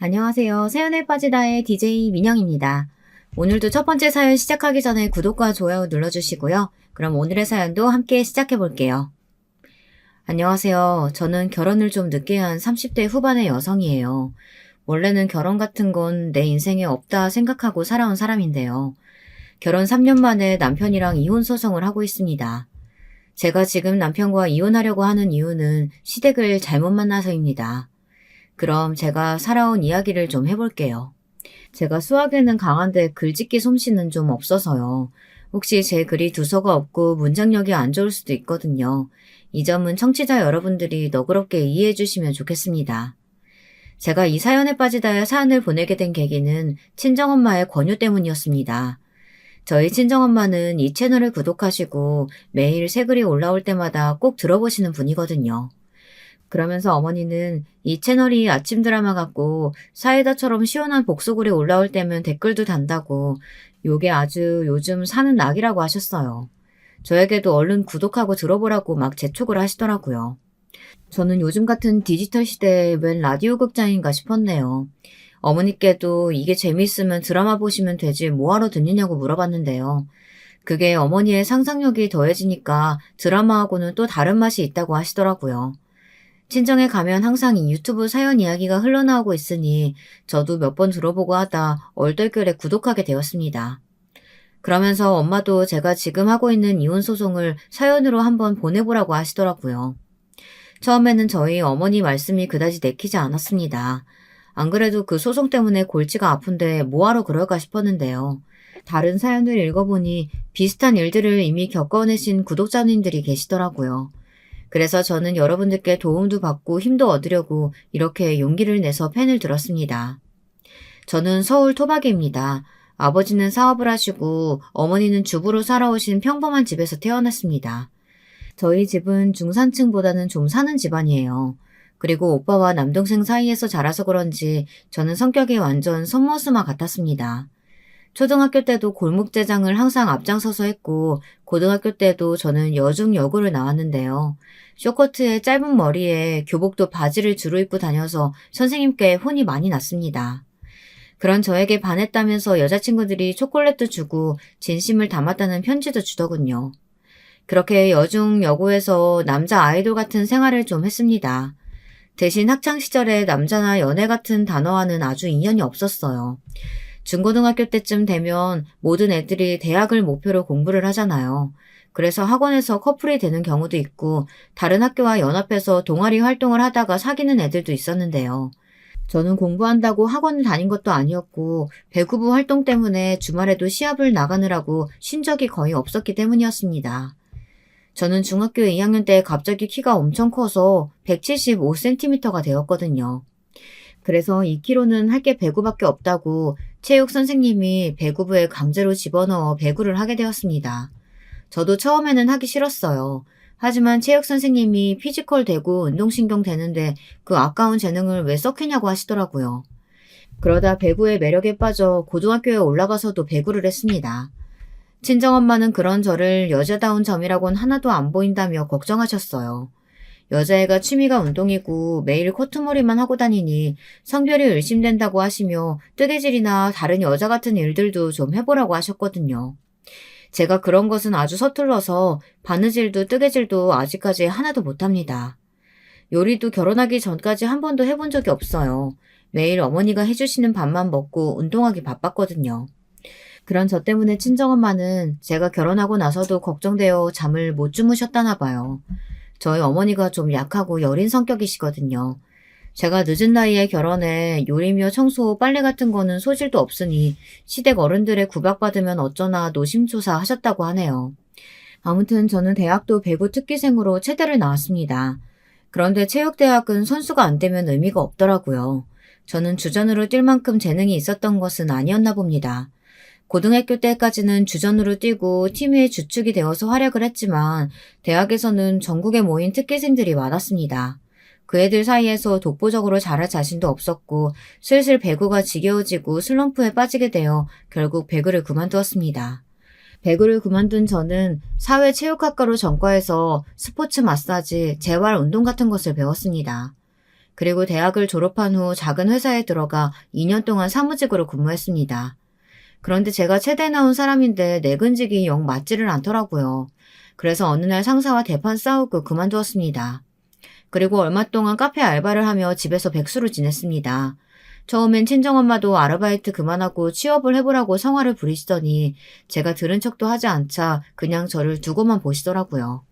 안녕하세요. 사연에 빠지다의 DJ 민영입니다. 오늘도 첫 번째 사연 시작하기 전에 구독과 좋아요 눌러주시고요. 그럼 오늘의 사연도 함께 시작해 볼게요. 안녕하세요. 저는 결혼을 좀 늦게 한 30대 후반의 여성이에요. 원래는 결혼 같은 건 내 인생에 없다 생각하고 살아온 사람인데요. 결혼 3년 만에 남편이랑 이혼 소송을 하고 있습니다. 제가 지금 남편과 이혼하려고 하는 이유는 시댁을 잘못 만나서입니다. 그럼 제가 살아온 이야기를 좀 해볼게요. 제가 수학에는 강한데 글짓기 솜씨는 좀 없어서요. 혹시 제 글이 두서가 없고 문장력이 안 좋을 수도 있거든요. 이 점은 청취자 여러분들이 너그럽게 이해해 주시면 좋겠습니다. 제가 이 사연에 빠지다의 사연을 보내게 된 계기는 친정엄마의 권유 때문이었습니다. 저희 친정엄마는 이 채널을 구독하시고 매일 새 글이 올라올 때마다 꼭 들어보시는 분이거든요. 그러면서 어머니는 이 채널이 아침 드라마 같고 사이다처럼 시원한 복수글이 올라올 때면 댓글도 단다고 요게 아주 요즘 사는 낙이라고 하셨어요. 저에게도 얼른 구독하고 들어보라고 막 재촉을 하시더라고요. 저는 요즘 같은 디지털 시대에 웬 라디오 극장인가 싶었네요. 어머니께도 이게 재미있으면 드라마 보시면 되지 뭐하러 듣느냐고 물어봤는데요. 그게 어머니의 상상력이 더해지니까 드라마하고는 또 다른 맛이 있다고 하시더라고요. 친정에 가면 항상 이 유튜브 사연 이야기가 흘러나오고 있으니 저도 몇 번 들어보고 하다 얼떨결에 구독하게 되었습니다. 그러면서 엄마도 제가 지금 하고 있는 이혼 소송을 사연으로 한번 보내보라고 하시더라고요. 처음에는 저희 어머니 말씀이 그다지 내키지 않았습니다. 안 그래도 그 소송 때문에 골치가 아픈데 뭐하러 그럴까 싶었는데요. 다른 사연을 읽어보니 비슷한 일들을 이미 겪어내신 구독자님들이 계시더라고요. 그래서 저는 여러분들께 도움도 받고 힘도 얻으려고 이렇게 용기를 내서 펜을 들었습니다. 저는 서울 토박이입니다. 아버지는 사업을 하시고 어머니는 주부로 살아오신 평범한 집에서 태어났습니다. 저희 집은 중산층보다는 좀 사는 집안이에요. 그리고 오빠와 남동생 사이에서 자라서 그런지 저는 성격이 완전 손머스마 같았습니다. 초등학교 때도 골목대장을 항상 앞장서서 했고 고등학교 때도 저는 여중 여고를 나왔는데요. 쇼커트에 짧은 머리에 교복도 바지를 주로 입고 다녀서 선생님께 혼이 많이 났습니다. 그런 저에게 반했다면서 여자친구들이 초콜릿도 주고 진심을 담았다는 편지도 주더군요. 그렇게 여중 여고에서 남자 아이돌 같은 생활을 좀 했습니다. 대신 학창시절에 남자나 연애 같은 단어와는 아주 인연이 없었어요. 중고등학교 때쯤 되면 모든 애들이 대학을 목표로 공부를 하잖아요. 그래서 학원에서 커플이 되는 경우도 있고 다른 학교와 연합해서 동아리 활동을 하다가 사귀는 애들도 있었는데요. 저는 공부한다고 학원을 다닌 것도 아니었고 배구부 활동 때문에 주말에도 시합을 나가느라고 쉰 적이 거의 없었기 때문이었습니다. 저는 중학교 2학년 때 갑자기 키가 엄청 커서 175cm가 되었거든요. 그래서 2kg는 할 게 배구밖에 없다고 체육 선생님이 배구부에 강제로 집어넣어 배구를 하게 되었습니다. 저도 처음에는 하기 싫었어요. 하지만 체육 선생님이 피지컬 되고 운동신경 되는데 그 아까운 재능을 왜 썩히냐고 하시더라고요. 그러다 배구의 매력에 빠져 고등학교에 올라가서도 배구를 했습니다. 친정엄마는 그런 저를 여자다운 점이라고는 하나도 안 보인다며 걱정하셨어요. 여자애가 취미가 운동이고 매일 코트머리만 하고 다니니 성별이 의심된다고 하시며 뜨개질이나 다른 여자 같은 일들도 좀 해보라고 하셨거든요. 제가 그런 것은 아주 서툴러서 바느질도 뜨개질도 아직까지 하나도 못합니다. 요리도 결혼하기 전까지 한 번도 해본 적이 없어요. 매일 어머니가 해주시는 밥만 먹고 운동하기 바빴거든요. 그런 저 때문에 친정엄마는 제가 결혼하고 나서도 걱정되어 잠을 못 주무셨다나 봐요. 저희 어머니가 좀 약하고 여린 성격이시거든요. 제가 늦은 나이에 결혼해 요리며 청소, 빨래 같은 거는 소질도 없으니 시댁 어른들의 구박받으면 어쩌나 노심초사 하셨다고 하네요. 아무튼 저는 대학도 배구 특기생으로 체대를 나왔습니다. 그런데 체육대학은 선수가 안 되면 의미가 없더라고요. 저는 주전으로 뛸 만큼 재능이 있었던 것은 아니었나 봅니다. 고등학교 때까지는 주전으로 뛰고 팀의 주축이 되어서 활약을 했지만 대학에서는 전국에 모인 특기생들이 많았습니다. 그 애들 사이에서 독보적으로 잘할 자신도 없었고 슬슬 배구가 지겨워지고 슬럼프에 빠지게 되어 결국 배구를 그만두었습니다. 배구를 그만둔 저는 사회체육학과로 전과해서 스포츠 마사지, 재활 운동 같은 것을 배웠습니다. 그리고 대학을 졸업한 후 작은 회사에 들어가 2년 동안 사무직으로 근무했습니다. 그런데 제가 체대 나온 사람인데 내근직이 영 맞지를 않더라고요. 그래서 어느 날 상사와 대판 싸우고 그만두었습니다. 그리고 얼마 동안 카페 알바를 하며 집에서 백수로 지냈습니다. 처음엔 친정엄마도 아르바이트 그만하고 취업을 해보라고 성화를 부리시더니 제가 들은 척도 하지 않자 그냥 저를 두고만 보시더라고요.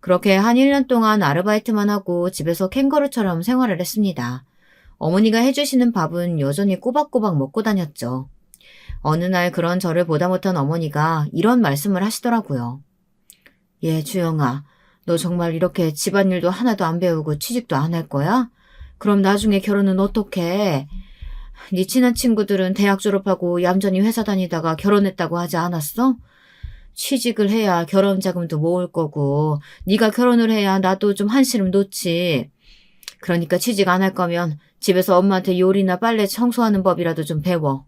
그렇게 한 1년 동안 아르바이트만 하고 집에서 캥거루처럼 생활을 했습니다. 어머니가 해주시는 밥은 여전히 꼬박꼬박 먹고 다녔죠. 어느 날 그런 저를 보다 못한 어머니가 이런 말씀을 하시더라고요. 주영아, 너 정말 이렇게 집안일도 하나도 안 배우고 취직도 안 할 거야? 그럼 나중에 결혼은 어떡해? 네 친한 친구들은 대학 졸업하고 얌전히 회사 다니다가 결혼했다고 하지 않았어? 취직을 해야 결혼 자금도 모을 거고 네가 결혼을 해야 나도 좀 한시름 놓지. 그러니까 취직 안 할 거면 집에서 엄마한테 요리나 빨래 청소하는 법이라도 좀 배워.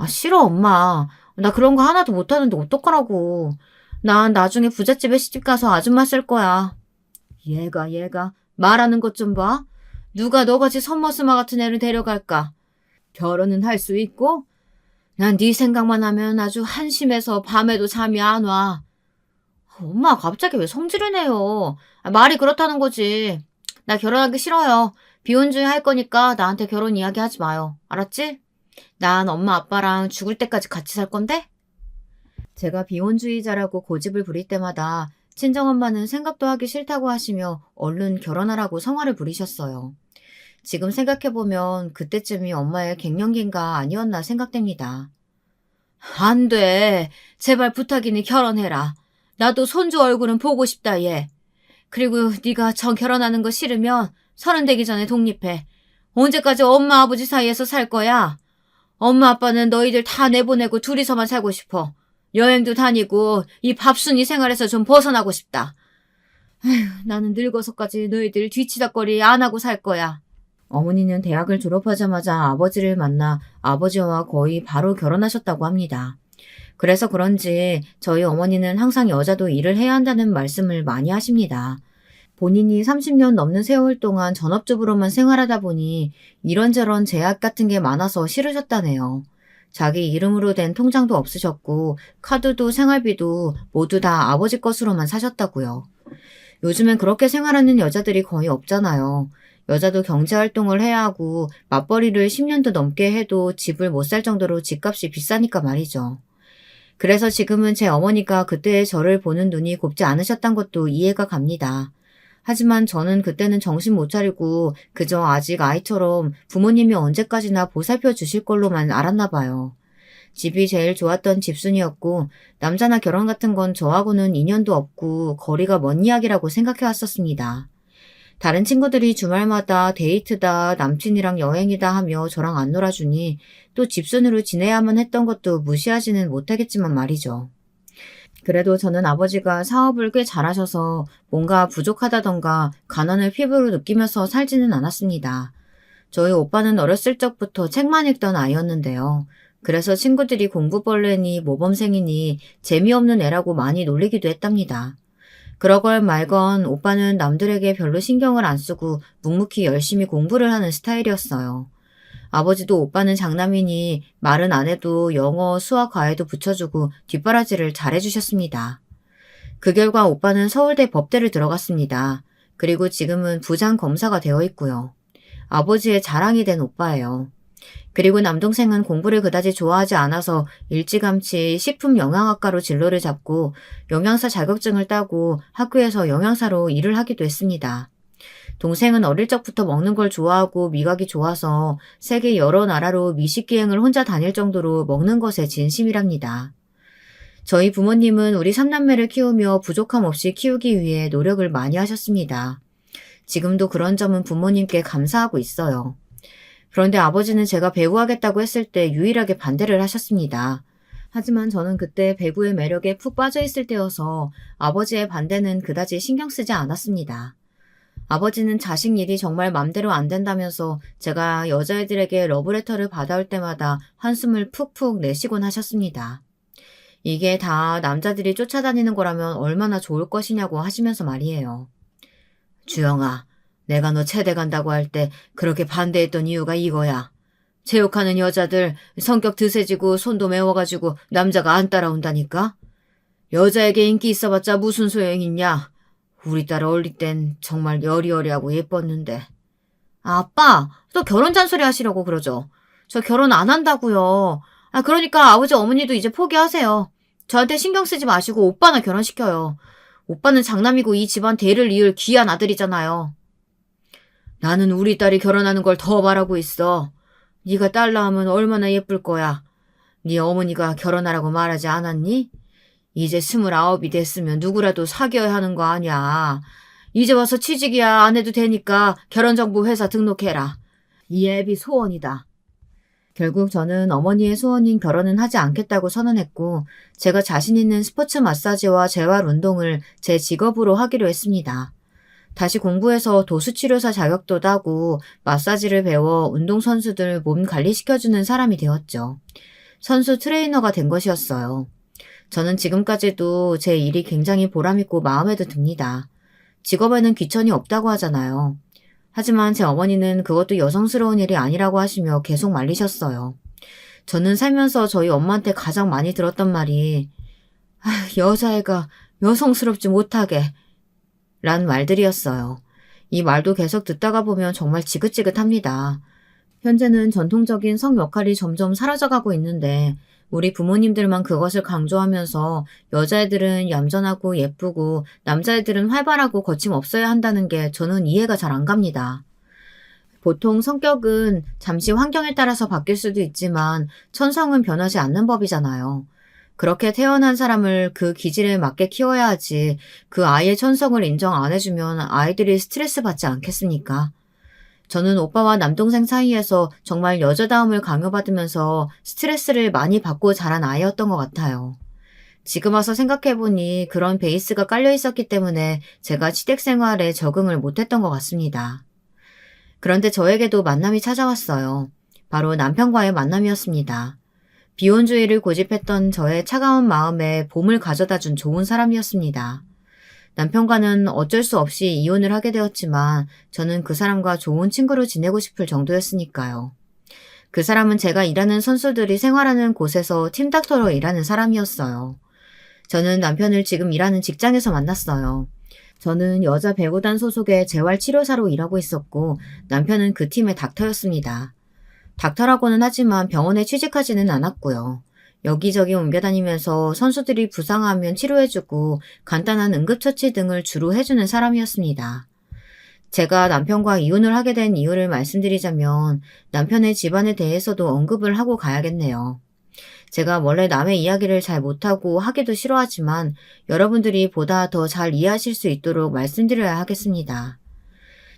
싫어 엄마. 나 그런 거 하나도 못하는데 어떡하라고. 난 나중에 부잣집에 시집가서 아줌마 쓸 거야. 얘가 말하는 것 좀 봐. 누가 너같이 선머스마 같은 애를 데려갈까. 결혼은 할 수 있고 난 네 생각만 하면 아주 한심해서 밤에도 잠이 안 와. 엄마 갑자기 왜 성질을 내요. 말이 그렇다는 거지. 나 결혼하기 싫어요. 비혼주의 할 거니까 나한테 결혼 이야기 하지 마요. 알았지? 난 엄마 아빠랑 죽을 때까지 같이 살 건데? 제가 비혼주의자라고 고집을 부릴 때마다 친정엄마는 생각도 하기 싫다고 하시며 얼른 결혼하라고 성화를 부리셨어요. 지금 생각해보면 그때쯤이 엄마의 갱년기인가 아니었나 생각됩니다. 안 돼. 제발 부탁이니 결혼해라. 나도 손주 얼굴은 보고 싶다 얘. 그리고 네가 저 결혼하는 거 싫으면 30 되기 전에 독립해. 언제까지 엄마 아버지 사이에서 살 거야? 엄마 아빠는 너희들 다 내보내고 둘이서만 살고 싶어. 여행도 다니고 이 밥순이 생활에서 좀 벗어나고 싶다. 나는 늙어서까지 너희들 뒤치다꺼리 안 하고 살 거야. 어머니는 대학을 졸업하자마자 아버지를 만나 아버지와 거의 바로 결혼하셨다고 합니다. 그래서 그런지 저희 어머니는 항상 여자도 일을 해야 한다는 말씀을 많이 하십니다. 본인이 30년 넘는 세월 동안 전업주부로만 생활하다 보니 이런저런 제약 같은 게 많아서 싫으셨다네요. 자기 이름으로 된 통장도 없으셨고 카드도 생활비도 모두 다 아버지 것으로만 사셨다고요. 요즘엔 그렇게 생활하는 여자들이 거의 없잖아요. 여자도 경제활동을 해야 하고 맞벌이를 10년도 넘게 해도 집을 못 살 정도로 집값이 비싸니까 말이죠. 그래서 지금은 제 어머니가 그때의 저를 보는 눈이 곱지 않으셨던 것도 이해가 갑니다. 하지만 저는 그때는 정신 못 차리고 그저 아직 아이처럼 부모님이 언제까지나 보살펴 주실 걸로만 알았나 봐요. 집이 제일 좋았던 집순이었고 남자나 결혼 같은 건 저하고는 인연도 없고 거리가 먼 이야기라고 생각해 왔었습니다. 다른 친구들이 주말마다 데이트다, 남친이랑 여행이다 하며 저랑 안 놀아주니 또 집순으로 지내야만 했던 것도 무시하지는 못하겠지만 말이죠. 그래도 저는 아버지가 사업을 꽤 잘하셔서 뭔가 부족하다던가 가난을 피부로 느끼면서 살지는 않았습니다. 저희 오빠는 어렸을 적부터 책만 읽던 아이였는데요. 그래서 친구들이 공부벌레니 모범생이니 재미없는 애라고 많이 놀리기도 했답니다. 그러건 말건 오빠는 남들에게 별로 신경을 안 쓰고 묵묵히 열심히 공부를 하는 스타일이었어요. 아버지도 오빠는 장남이니 말은 안 해도 영어, 수학, 과외도 붙여주고 뒷바라지를 잘해주셨습니다. 그 결과 오빠는 서울대 법대를 들어갔습니다. 그리고 지금은 부장 검사가 되어 있고요. 아버지의 자랑이 된 오빠예요. 그리고 남동생은 공부를 그다지 좋아하지 않아서 일찌감치 식품영양학과로 진로를 잡고 영양사 자격증을 따고 학교에서 영양사로 일을 하기도 했습니다. 동생은 어릴 적부터 먹는 걸 좋아하고 미각이 좋아서 세계 여러 나라로 미식기행을 혼자 다닐 정도로 먹는 것에 진심이랍니다. 저희 부모님은 우리 3남매를 키우며 부족함 없이 키우기 위해 노력을 많이 하셨습니다. 지금도 그런 점은 부모님께 감사하고 있어요. 그런데 아버지는 제가 배구하겠다고 했을 때 유일하게 반대를 하셨습니다. 하지만 저는 그때 배구의 매력에 푹 빠져있을 때여서 아버지의 반대는 그다지 신경 쓰지 않았습니다. 아버지는 자식 일이 정말 맘대로 안 된다면서 제가 여자애들에게 러브레터를 받아올 때마다 한숨을 푹푹 내쉬곤 하셨습니다. 이게 다 남자들이 쫓아다니는 거라면 얼마나 좋을 것이냐고 하시면서 말이에요. 주영아, 내가 너 체대 간다고 할 때 그렇게 반대했던 이유가 이거야. 체육하는 여자들 성격 드세지고 손도 매워가지고 남자가 안 따라온다니까? 여자에게 인기 있어봤자 무슨 소용 있냐? 우리 딸 어릴 땐 정말 여리여리하고 예뻤는데. 아빠, 또 결혼 잔소리 하시려고 그러죠. 저 결혼 안 한다고요. 그러니까 아버지 어머니도 이제 포기하세요. 저한테 신경 쓰지 마시고 오빠나 결혼시켜요. 오빠는 장남이고 이 집안 대를 이을 귀한 아들이잖아요. 나는 우리 딸이 결혼하는 걸 더 바라고 있어. 네가 딸 낳으면 얼마나 예쁠 거야. 네 어머니가 결혼하라고 말하지 않았니? 이제 29이 됐으면 누구라도 사귀어야 하는 거 아니야. 이제 와서 취직이야 안 해도 되니까 결혼정보 회사 등록해라. 이 애비 소원이다. 결국 저는 어머니의 소원인 결혼은 하지 않겠다고 선언했고 제가 자신 있는 스포츠 마사지와 재활 운동을 제 직업으로 하기로 했습니다. 다시 공부해서 도수치료사 자격도 따고 마사지를 배워 운동선수들 몸 관리시켜주는 사람이 되었죠. 선수 트레이너가 된 것이었어요. 저는 지금까지도 제 일이 굉장히 보람있고 마음에도 듭니다. 직업에는 귀천이 없다고 하잖아요. 하지만 제 어머니는 그것도 여성스러운 일이 아니라고 하시며 계속 말리셨어요. 저는 살면서 저희 엄마한테 가장 많이 들었던 말이 여자애가 여성스럽지 못하게 란 말들이었어요. 이 말도 계속 듣다가 보면 정말 지긋지긋합니다. 현재는 전통적인 성 역할이 점점 사라져가고 있는데 우리 부모님들만 그것을 강조하면서 여자애들은 얌전하고 예쁘고 남자애들은 활발하고 거침없어야 한다는 게 저는 이해가 잘 안 갑니다. 보통 성격은 잠시 환경에 따라서 바뀔 수도 있지만 천성은 변하지 않는 법이잖아요. 그렇게 태어난 사람을 그 기질에 맞게 키워야 하지 그 아이의 천성을 인정 안 해주면 아이들이 스트레스 받지 않겠습니까? 저는 오빠와 남동생 사이에서 정말 여자다움을 강요받으면서 스트레스를 많이 받고 자란 아이였던 것 같아요. 지금 와서 생각해보니 그런 베이스가 깔려 있었기 때문에 제가 시댁 생활에 적응을 못했던 것 같습니다. 그런데 저에게도 만남이 찾아왔어요. 바로 남편과의 만남이었습니다. 비혼주의를 고집했던 저의 차가운 마음에 봄을 가져다 준 좋은 사람이었습니다. 남편과는 어쩔 수 없이 이혼을 하게 되었지만 저는 그 사람과 좋은 친구로 지내고 싶을 정도였으니까요. 그 사람은 제가 일하는 선수들이 생활하는 곳에서 팀닥터로 일하는 사람이었어요. 저는 남편을 지금 일하는 직장에서 만났어요. 저는 여자 배구단 소속의 재활치료사로 일하고 있었고 남편은 그 팀의 닥터였습니다. 닥터라고는 하지만 병원에 취직하지는 않았고요. 여기저기 옮겨다니면서 선수들이 부상하면 치료해주고 간단한 응급처치 등을 주로 해주는 사람이었습니다. 제가 남편과 이혼을 하게 된 이유를 말씀드리자면 남편의 집안에 대해서도 언급을 하고 가야겠네요. 제가 원래 남의 이야기를 잘 못하고 하기도 싫어하지만 여러분들이 보다 더 잘 이해하실 수 있도록 말씀드려야 하겠습니다.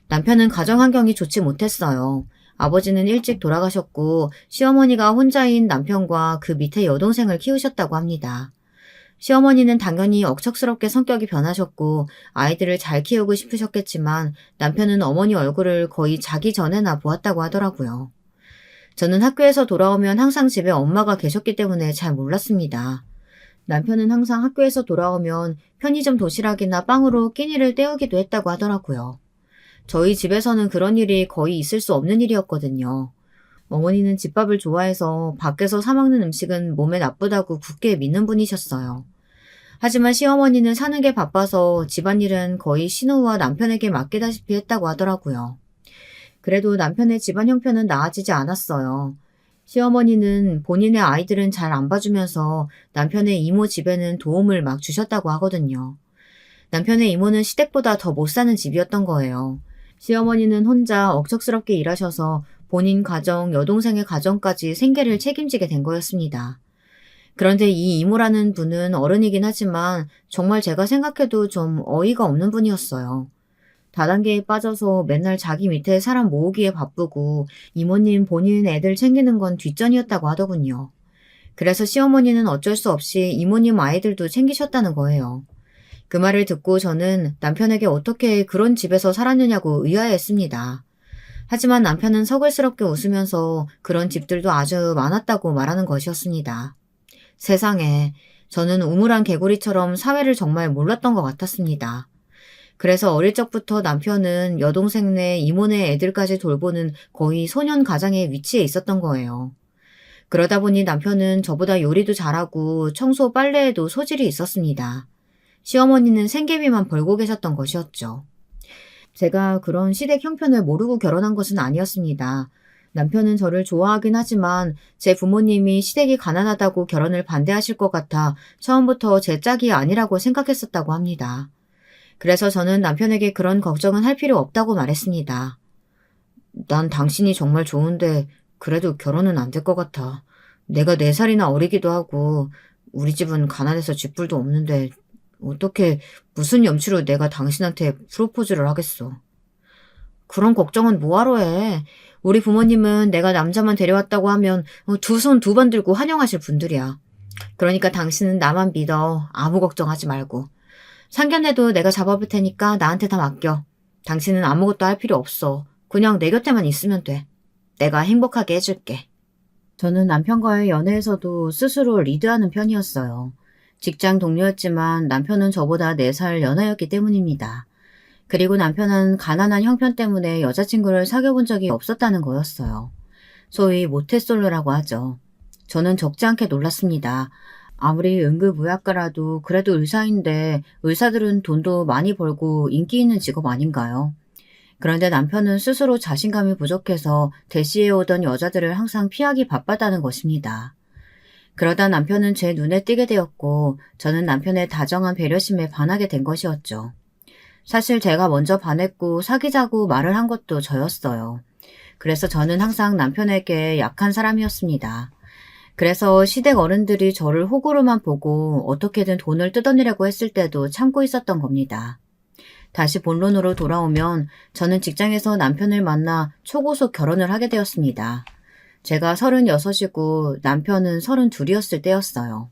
남편은 가정 환경이 좋지 못했어요. 아버지는 일찍 돌아가셨고 시어머니가 혼자인 남편과 그 밑에 여동생을 키우셨다고 합니다. 시어머니는 당연히 억척스럽게 성격이 변하셨고 아이들을 잘 키우고 싶으셨겠지만 남편은 어머니 얼굴을 거의 자기 전에나 보았다고 하더라고요. 저는 학교에서 돌아오면 항상 집에 엄마가 계셨기 때문에 잘 몰랐습니다. 남편은 항상 학교에서 돌아오면 편의점 도시락이나 빵으로 끼니를 때우기도 했다고 하더라고요. 저희 집에서는 그런 일이 거의 있을 수 없는 일이었거든요. 어머니는 집밥을 좋아해서 밖에서 사 먹는 음식은 몸에 나쁘다고 굳게 믿는 분이셨어요. 하지만 시어머니는 사는 게 바빠서 집안일은 거의 신우와 남편에게 맡기다시피 했다고 하더라고요. 그래도 남편의 집안 형편은 나아지지 않았어요. 시어머니는 본인의 아이들은 잘 안 봐주면서 남편의 이모 집에는 도움을 막 주셨다고 하거든요. 남편의 이모는 시댁보다 더 못 사는 집이었던 거예요. 시어머니는 혼자 억척스럽게 일하셔서 본인 가정, 여동생의 가정까지 생계를 책임지게 된 거였습니다. 그런데 이 이모라는 분은 어른이긴 하지만 정말 제가 생각해도 좀 어이가 없는 분이었어요. 다단계에 빠져서 맨날 자기 밑에 사람 모으기에 바쁘고 이모님 본인 애들 챙기는 건 뒷전이었다고 하더군요. 그래서 시어머니는 어쩔 수 없이 이모님 아이들도 챙기셨다는 거예요. 그 말을 듣고 저는 남편에게 어떻게 그런 집에서 살았느냐고 의아해했습니다. 하지만 남편은 서글스럽게 웃으면서 그런 집들도 아주 많았다고 말하는 것이었습니다. 세상에, 저는 우물안 개구리처럼 사회를 정말 몰랐던 것 같았습니다. 그래서 어릴 적부터 남편은 여동생네 이모네 애들까지 돌보는 거의 소년 가장의 위치에 있었던 거예요. 그러다 보니 남편은 저보다 요리도 잘하고 청소 빨래에도 소질이 있었습니다. 시어머니는 생계비만 벌고 계셨던 것이었죠. 제가 그런 시댁 형편을 모르고 결혼한 것은 아니었습니다. 남편은 저를 좋아하긴 하지만 제 부모님이 시댁이 가난하다고 결혼을 반대하실 것 같아 처음부터 제 짝이 아니라고 생각했었다고 합니다. 그래서 저는 남편에게 그런 걱정은 할 필요 없다고 말했습니다. 난 당신이 정말 좋은데 그래도 결혼은 안 될 것 같아. 내가 4살이나 어리기도 하고 우리 집은 가난해서 쥐뿔도 없는데 어떻게 무슨 염치로 내가 당신한테 프로포즈를 하겠어. 그런 걱정은 뭐하러 해. 우리 부모님은 내가 남자만 데려왔다고 하면 두 손 두 번 들고 환영하실 분들이야. 그러니까 당신은 나만 믿어. 아무 걱정하지 말고. 상견례도 내가 잡아볼 테니까 나한테 다 맡겨. 당신은 아무것도 할 필요 없어. 그냥 내 곁에만 있으면 돼. 내가 행복하게 해줄게. 저는 남편과의 연애에서도 스스로 리드하는 편이었어요. 직장 동료였지만 남편은 저보다 4살 연하였기 때문입니다. 그리고 남편은 가난한 형편 때문에 여자친구를 사귀어본 적이 없었다는 거였어요. 소위 모태솔로라고 하죠. 저는 적지 않게 놀랐습니다. 아무리 응급의학과라도 그래도 의사인데 의사들은 돈도 많이 벌고 인기 있는 직업 아닌가요? 그런데 남편은 스스로 자신감이 부족해서 대시해오던 여자들을 항상 피하기 바빴다는 것입니다. 그러다 남편은 제 눈에 띄게 되었고 저는 남편의 다정한 배려심에 반하게 된 것이었죠. 사실 제가 먼저 반했고 사귀자고 말을 한 것도 저였어요. 그래서 저는 항상 남편에게 약한 사람이었습니다. 그래서 시댁 어른들이 저를 호구로만 보고 어떻게든 돈을 뜯어내려고 했을 때도 참고 있었던 겁니다. 다시 본론으로 돌아오면 저는 직장에서 남편을 만나 초고속 결혼을 하게 되었습니다. 제가 36이고 남편은 32이었을 때였어요.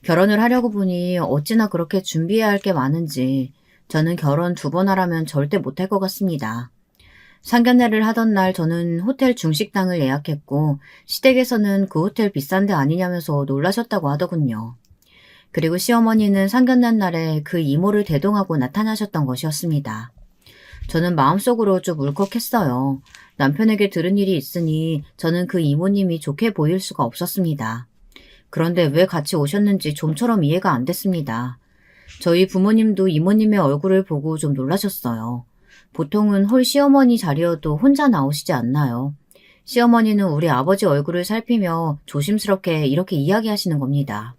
결혼을 하려고 보니 어찌나 그렇게 준비해야 할 게 많은지 저는 결혼 2번 하라면 절대 못할 것 같습니다. 상견례를 하던 날 저는 호텔 중식당을 예약했고 시댁에서는 그 호텔 비싼 데 아니냐면서 놀라셨다고 하더군요. 그리고 시어머니는 상견례 날에 그 이모를 대동하고 나타나셨던 것이었습니다. 저는 마음속으로 좀 울컥했어요. 남편에게 들은 일이 있으니 저는 그 이모님이 좋게 보일 수가 없었습니다. 그런데 왜 같이 오셨는지 좀처럼 이해가 안 됐습니다. 저희 부모님도 이모님의 얼굴을 보고 좀 놀라셨어요. 보통은 홀 시어머니 자리여도 혼자 나오시지 않나요? 시어머니는 우리 아버지 얼굴을 살피며 조심스럽게 이렇게 이야기하시는 겁니다.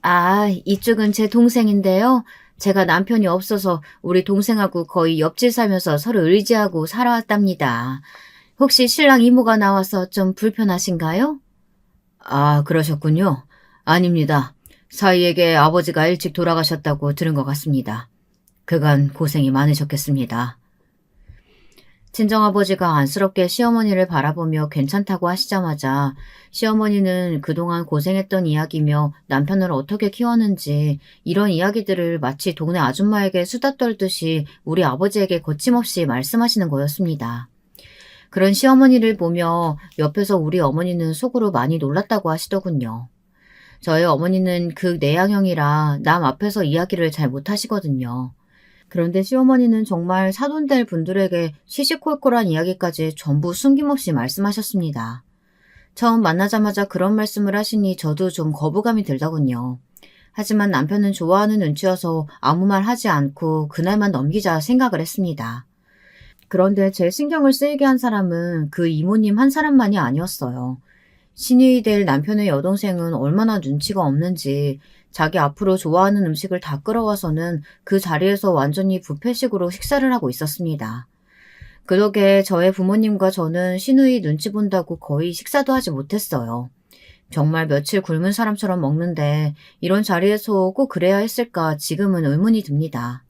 아, 이쪽은 제 동생인데요. 제가 남편이 없어서 우리 동생하고 거의 옆집 살면서 서로 의지하고 살아왔답니다. 혹시 신랑 이모가 나와서 좀 불편하신가요? 아, 그러셨군요. 아닙니다. 사위에게 아버지가 일찍 돌아가셨다고 들은 것 같습니다. 그간 고생이 많으셨겠습니다. 친정아버지가 안쓰럽게 시어머니를 바라보며 괜찮다고 하시자마자 시어머니는 그동안 고생했던 이야기며 남편을 어떻게 키웠는지 이런 이야기들을 마치 동네 아줌마에게 수다 떨듯이 우리 아버지에게 거침없이 말씀하시는 거였습니다. 그런 시어머니를 보며 옆에서 우리 어머니는 속으로 많이 놀랐다고 하시더군요. 저희 어머니는 그 내향형이라 남 앞에서 이야기를 잘 못하시거든요. 그런데 시어머니는 정말 사돈될 분들에게 시시콜콜한 이야기까지 전부 숨김없이 말씀하셨습니다. 처음 만나자마자 그런 말씀을 하시니 저도 좀 거부감이 들더군요. 하지만 남편은 좋아하는 눈치여서 아무 말 하지 않고 그날만 넘기자 생각을 했습니다. 그런데 제 신경을 쓰이게 한 사람은 그 이모님 한 사람만이 아니었어요. 신이 될 남편의 여동생은 얼마나 눈치가 없는지 자기 앞으로 좋아하는 음식을 다 끌어와서는 그 자리에서 완전히 뷔페식으로 식사를 하고 있었습니다. 그 덕에 저의 부모님과 저는 시누이 눈치 본다고 거의 식사도 하지 못했어요. 정말 며칠 굶은 사람처럼 먹는데 이런 자리에서 꼭 그래야 했을까 지금은 의문이 듭니다.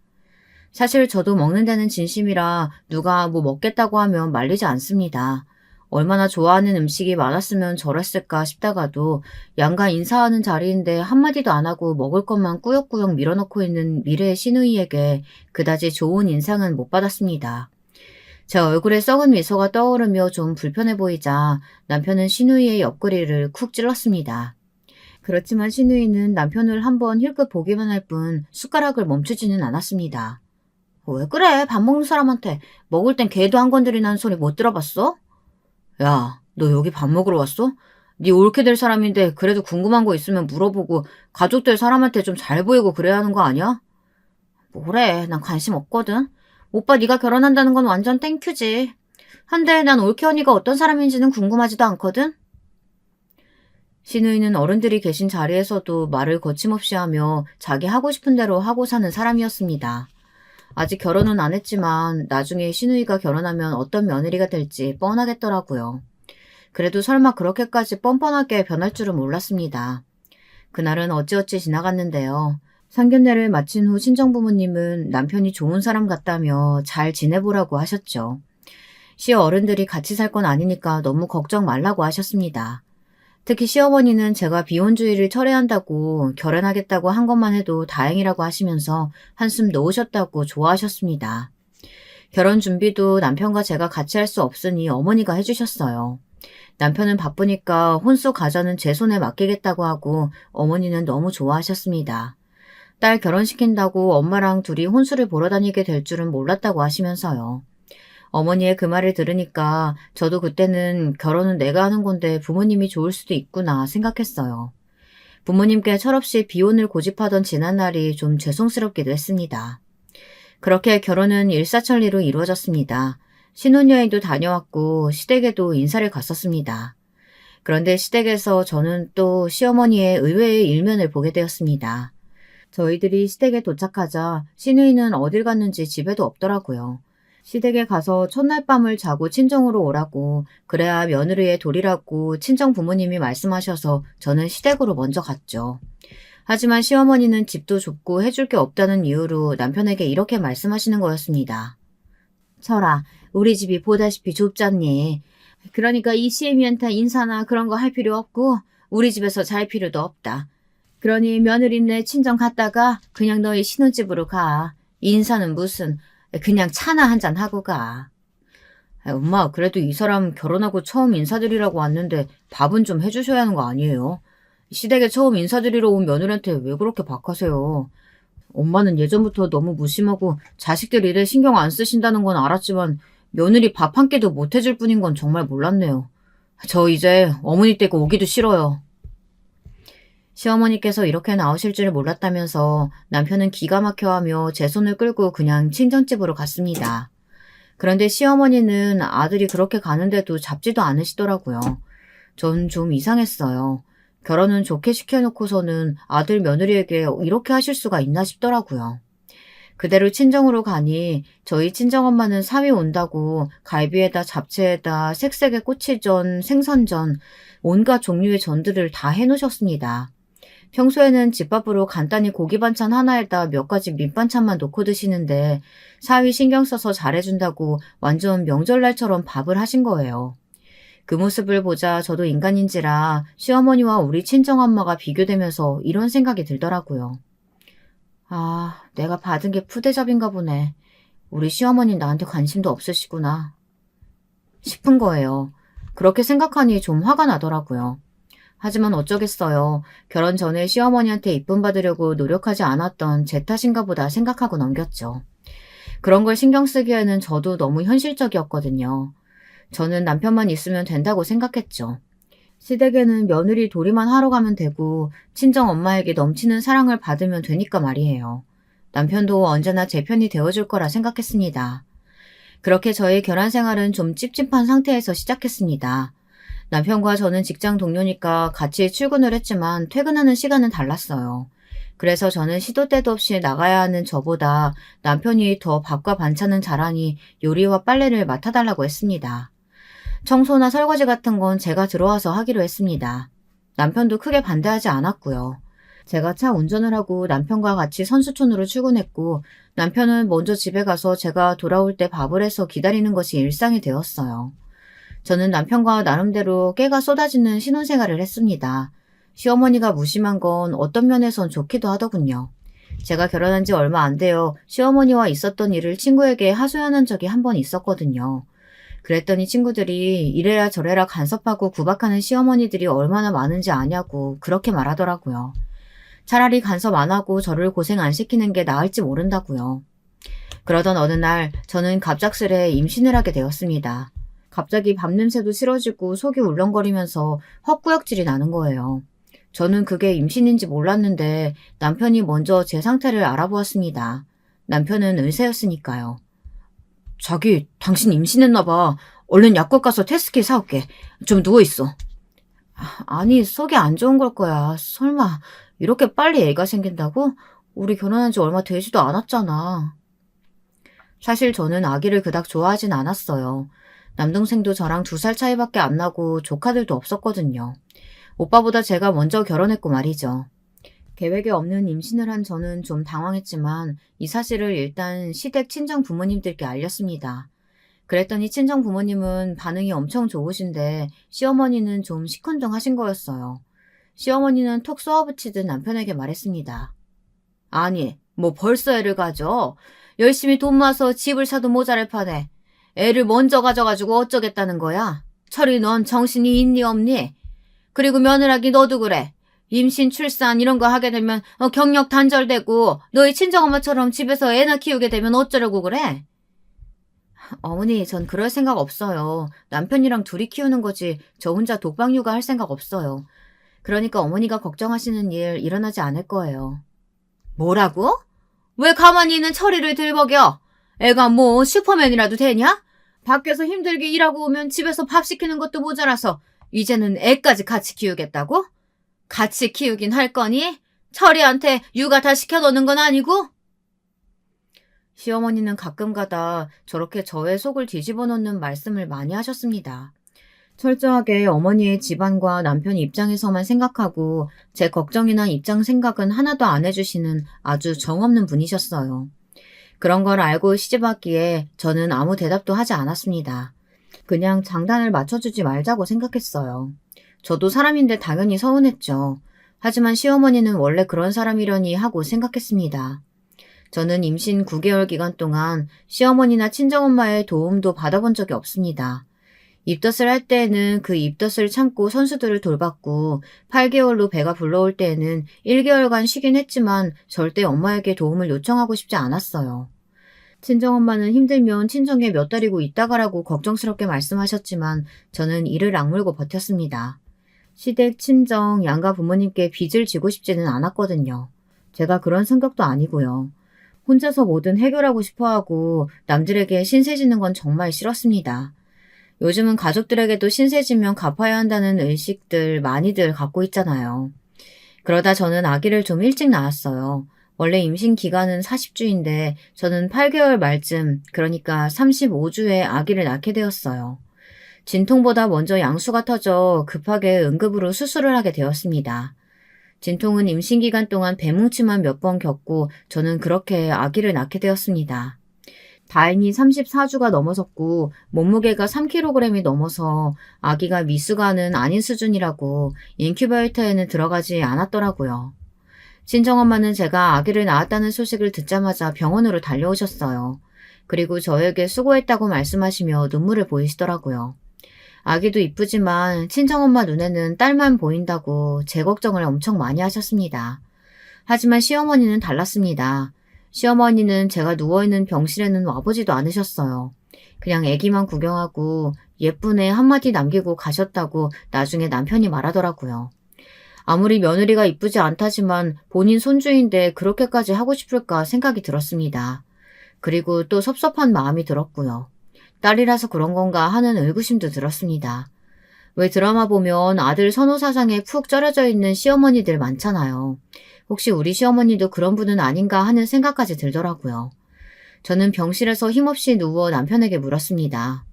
사실 저도 먹는 데는 진심이라 누가 뭐 먹겠다고 하면 말리지 않습니다. 얼마나 좋아하는 음식이 많았으면 저랬을까 싶다가도 양가 인사하는 자리인데 한마디도 안 하고 먹을 것만 꾸역꾸역 밀어넣고 있는 미래의 시누이에게 그다지 좋은 인상은 못 받았습니다. 제 얼굴에 썩은 미소가 떠오르며 좀 불편해 보이자 남편은 시누이의 옆구리를 쿡 찔렀습니다. 그렇지만 시누이는 남편을 한번 힐끗 보기만 할 뿐 숟가락을 멈추지는 않았습니다. 왜 그래? 밥 먹는 사람한테 먹을 땐 개도 안 건드리는 소리 못 들어봤어? 야, 너 여기 밥 먹으러 왔어? 네 옳게 될 사람인데 그래도 궁금한 거 있으면 물어보고 가족들 사람한테 좀 잘 보이고 그래야 하는 거 아니야? 뭐래, 난 관심 없거든. 오빠 네가 결혼한다는 건 완전 땡큐지. 한데 난 올케 언니가 어떤 사람인지는 궁금하지도 않거든. 신우이는 어른들이 계신 자리에서도 말을 거침없이 하며 자기 하고 싶은 대로 하고 사는 사람이었습니다. 아직 결혼은 안 했지만 나중에 신우이가 결혼하면 어떤 며느리가 될지 뻔하겠더라고요. 그래도 설마 그렇게까지 뻔뻔하게 변할 줄은 몰랐습니다. 그날은 어찌어찌 지나갔는데요. 상견례를 마친 후 친정부모님은 남편이 좋은 사람 같다며 잘 지내보라고 하셨죠. 시어른들이 같이 살 건 아니니까 너무 걱정 말라고 하셨습니다. 특히 시어머니는 제가 비혼주의를 철회한다고 결혼하겠다고 한 것만 해도 다행이라고 하시면서 한숨 놓으셨다고 좋아하셨습니다. 결혼 준비도 남편과 제가 같이 할 수 없으니 어머니가 해주셨어요. 남편은 바쁘니까 혼수 가자는 제 손에 맡기겠다고 하고 어머니는 너무 좋아하셨습니다. 딸 결혼시킨다고 엄마랑 둘이 혼수를 보러 다니게 될 줄은 몰랐다고 하시면서요. 어머니의 그 말을 들으니까 저도 그때는 결혼은 내가 하는 건데 부모님이 좋을 수도 있구나 생각했어요. 부모님께 철없이 비혼을 고집하던 지난날이 좀 죄송스럽기도 했습니다. 그렇게 결혼은 일사천리로 이루어졌습니다. 신혼여행도 다녀왔고 시댁에도 인사를 갔었습니다. 그런데 시댁에서 저는 또 시어머니의 의외의 일면을 보게 되었습니다. 저희들이 시댁에 도착하자 시누이는 어딜 갔는지 집에도 없더라고요. 시댁에 가서 첫날 밤을 자고 친정으로 오라고 그래야 며느리의 도리라고 친정 부모님이 말씀하셔서 저는 시댁으로 먼저 갔죠. 하지만 시어머니는 집도 좁고 해줄 게 없다는 이유로 남편에게 이렇게 말씀하시는 거였습니다. 철아, 우리 집이 보다시피 좁잖니. 그러니까 이 시애미한테 인사나 그런 거 할 필요 없고 우리 집에서 잘 필요도 없다. 그러니 며느리네 친정 갔다가 그냥 너희 신혼집으로 가. 인사는 무슨, 그냥 차나 한잔 하고 가. 엄마, 그래도 이 사람 결혼하고 처음 인사드리라고 왔는데 밥은 좀 해주셔야 하는 거 아니에요? 시댁에 처음 인사드리러 온 며느리한테 왜 그렇게 박하세요? 엄마는 예전부터 너무 무심하고 자식들 일에 신경 안 쓰신다는 건 알았지만 며느리 밥 한 끼도 못 해줄 뿐인 건 정말 몰랐네요. 저 이제 어머니 댁 오기도 싫어요. 시어머니께서 이렇게 나오실 줄 몰랐다면서 남편은 기가 막혀하며 제 손을 끌고 그냥 친정집으로 갔습니다. 그런데 시어머니는 아들이 그렇게 가는데도 잡지도 않으시더라고요. 전 좀 이상했어요. 결혼은 좋게 시켜놓고서는 아들 며느리에게 이렇게 하실 수가 있나 싶더라고요. 그대로 친정으로 가니 저희 친정엄마는 사위 온다고 갈비에다 잡채에다 색색의 꼬치전, 생선전, 온갖 종류의 전들을 다 해놓으셨습니다. 평소에는 집밥으로 간단히 고기 반찬 하나에다 몇 가지 밑반찬만 놓고 드시는데 사위 신경 써서 잘해준다고 완전 명절날처럼 밥을 하신 거예요. 그 모습을 보자 저도 인간인지라 시어머니와 우리 친정엄마가 비교되면서 이런 생각이 들더라고요. 아, 내가 받은 게 푸대접인가 보네. 우리 시어머니는 나한테 관심도 없으시구나 싶은 거예요. 그렇게 생각하니 좀 화가 나더라고요. 하지만 어쩌겠어요. 결혼 전에 시어머니한테 이쁨 받으려고 노력하지 않았던 제 탓인가 보다 생각하고 넘겼죠. 그런 걸 신경 쓰기에는 저도 너무 현실적이었거든요. 저는 남편만 있으면 된다고 생각했죠. 시댁에는 며느리 도리만 하러 가면 되고 친정 엄마에게 넘치는 사랑을 받으면 되니까 말이에요. 남편도 언제나 제 편이 되어줄 거라 생각했습니다. 그렇게 저의 결혼 생활은 좀 찝찝한 상태에서 시작했습니다. 남편과 저는 직장 동료니까 같이 출근을 했지만 퇴근하는 시간은 달랐어요. 그래서 저는 시도 때도 없이 나가야 하는 저보다 남편이 더 밥과 반찬은 잘하니 요리와 빨래를 맡아달라고 했습니다. 청소나 설거지 같은 건 제가 들어와서 하기로 했습니다. 남편도 크게 반대하지 않았고요. 제가 차 운전을 하고 남편과 같이 선수촌으로 출근했고 남편은 먼저 집에 가서 제가 돌아올 때 밥을 해서 기다리는 것이 일상이 되었어요. 저는 남편과 나름대로 깨가 쏟아지는 신혼생활을 했습니다. 시어머니가 무심한 건 어떤 면에선 좋기도 하더군요. 제가 결혼한 지 얼마 안 돼요. 시어머니와 있었던 일을 친구에게 하소연한 적이 한 번 있었거든요. 그랬더니 친구들이 이래라 저래라 간섭하고 구박하는 시어머니들이 얼마나 많은지 아냐고 그렇게 말하더라고요. 차라리 간섭 안 하고 저를 고생 안 시키는 게 나을지 모른다고요. 그러던 어느 날 저는 갑작스레 임신을 하게 되었습니다. 갑자기 밥냄새도 싫어지고 속이 울렁거리면서 헛구역질이 나는 거예요. 저는 그게 임신인지 몰랐는데 남편이 먼저 제 상태를 알아보았습니다. 남편은 의사였으니까요. 자기, 당신 임신했나 봐. 얼른 약국 가서 테스트킷 사올게. 좀 누워있어. 아니, 속이 안 좋은 걸 거야. 설마 이렇게 빨리 애가 생긴다고? 우리 결혼한 지 얼마 되지도 않았잖아. 사실 저는 아기를 그닥 좋아하진 않았어요. 남동생도 저랑 2살 차이밖에 안 나고 조카들도 없었거든요. 오빠보다 제가 먼저 결혼했고 말이죠. 계획에 없는 임신을 한 저는 좀 당황했지만 이 사실을 일단 시댁 친정 부모님들께 알렸습니다. 그랬더니 친정 부모님은 반응이 엄청 좋으신데 시어머니는 좀 시큰둥하신 거였어요. 시어머니는 톡 쏘아붙이듯 남편에게 말했습니다. 아니, 뭐 벌써 애를 가져? 열심히 돈 모아서 집을 사도 모자랄 판에 애를 먼저 가져가지고 어쩌겠다는 거야? 철이 넌 정신이 있니 없니? 그리고 며느라기 너도 그래. 임신, 출산 이런 거 하게 되면 경력 단절되고 너희 친정엄마처럼 집에서 애나 키우게 되면 어쩌려고 그래? 어머니, 전 그럴 생각 없어요. 남편이랑 둘이 키우는 거지 저 혼자 독박 육아할 생각 없어요. 그러니까 어머니가 걱정하시는 일 일어나지 않을 거예요. 뭐라고? 왜 가만히 있는 철이를 들먹여? 애가 뭐 슈퍼맨이라도 되냐? 밖에서 힘들게 일하고 오면 집에서 밥 시키는 것도 모자라서 이제는 애까지 같이 키우겠다고? 같이 키우긴 할 거니? 철이한테 육아 다 시켜놓는 건 아니고? 시어머니는 가끔가다 저렇게 저의 속을 뒤집어 놓는 말씀을 많이 하셨습니다. 철저하게 어머니의 집안과 남편 입장에서만 생각하고 제 걱정이나 입장 생각은 하나도 안 해주시는 아주 정없는 분이셨어요. 그런 걸 알고 시집왔기에 저는 아무 대답도 하지 않았습니다. 그냥 장단을 맞춰주지 말자고 생각했어요. 저도 사람인데 당연히 서운했죠. 하지만 시어머니는 원래 그런 사람이려니 하고 생각했습니다. 저는 임신 9개월 기간 동안 시어머니나 친정엄마의 도움도 받아본 적이 없습니다. 입덧을 할 때에는 그 입덧을 참고 선수들을 돌봤고 8개월로 배가 불러올 때에는 1개월간 쉬긴 했지만 절대 엄마에게 도움을 요청하고 싶지 않았어요. 친정엄마는 힘들면 친정에 몇 달이고 있다 가라고 걱정스럽게 말씀하셨지만 저는 이를 악물고 버텼습니다. 시댁, 친정, 양가 부모님께 빚을 지고 싶지는 않았거든요. 제가 그런 성격도 아니고요. 혼자서 뭐든 해결하고 싶어하고 남들에게 신세지는 건 정말 싫었습니다. 요즘은 가족들에게도 신세지면 갚아야 한다는 의식들 많이들 갖고 있잖아요. 그러다 저는 아기를 좀 일찍 낳았어요. 원래 임신 기간은 40주인데 저는 8개월 말쯤, 그러니까 35주에 아기를 낳게 되었어요. 진통보다 먼저 양수가 터져 급하게 응급으로 수술을 하게 되었습니다. 진통은 임신 기간 동안 배뭉치만 몇 번 겪고 저는 그렇게 아기를 낳게 되었습니다. 다행히 34주가 넘어섰고 몸무게가 3kg이 넘어서 아기가 미숙아는 아닌 수준이라고 인큐베이터에는 들어가지 않았더라고요. 친정엄마는 제가 아기를 낳았다는 소식을 듣자마자 병원으로 달려오셨어요. 그리고 저에게 수고했다고 말씀하시며 눈물을 보이시더라고요. 아기도 이쁘지만 친정엄마 눈에는 딸만 보인다고 제 걱정을 엄청 많이 하셨습니다. 하지만 시어머니는 달랐습니다. 시어머니는 제가 누워있는 병실에는 와보지도 않으셨어요. 그냥 아기만 구경하고 예쁜 애 한마디 남기고 가셨다고 나중에 남편이 말하더라고요. 아무리 며느리가 이쁘지 않다지만 본인 손주인데 그렇게까지 하고 싶을까 생각이 들었습니다. 그리고 또 섭섭한 마음이 들었고요. 딸이라서 그런 건가 하는 의구심도 들었습니다. 왜 드라마 보면 아들 선호사상에 푹 절여져 있는 시어머니들 많잖아요. 혹시 우리 시어머니도 그런 분은 아닌가 하는 생각까지 들더라고요. 저는 병실에서 힘없이 누워 남편에게 물었습니다.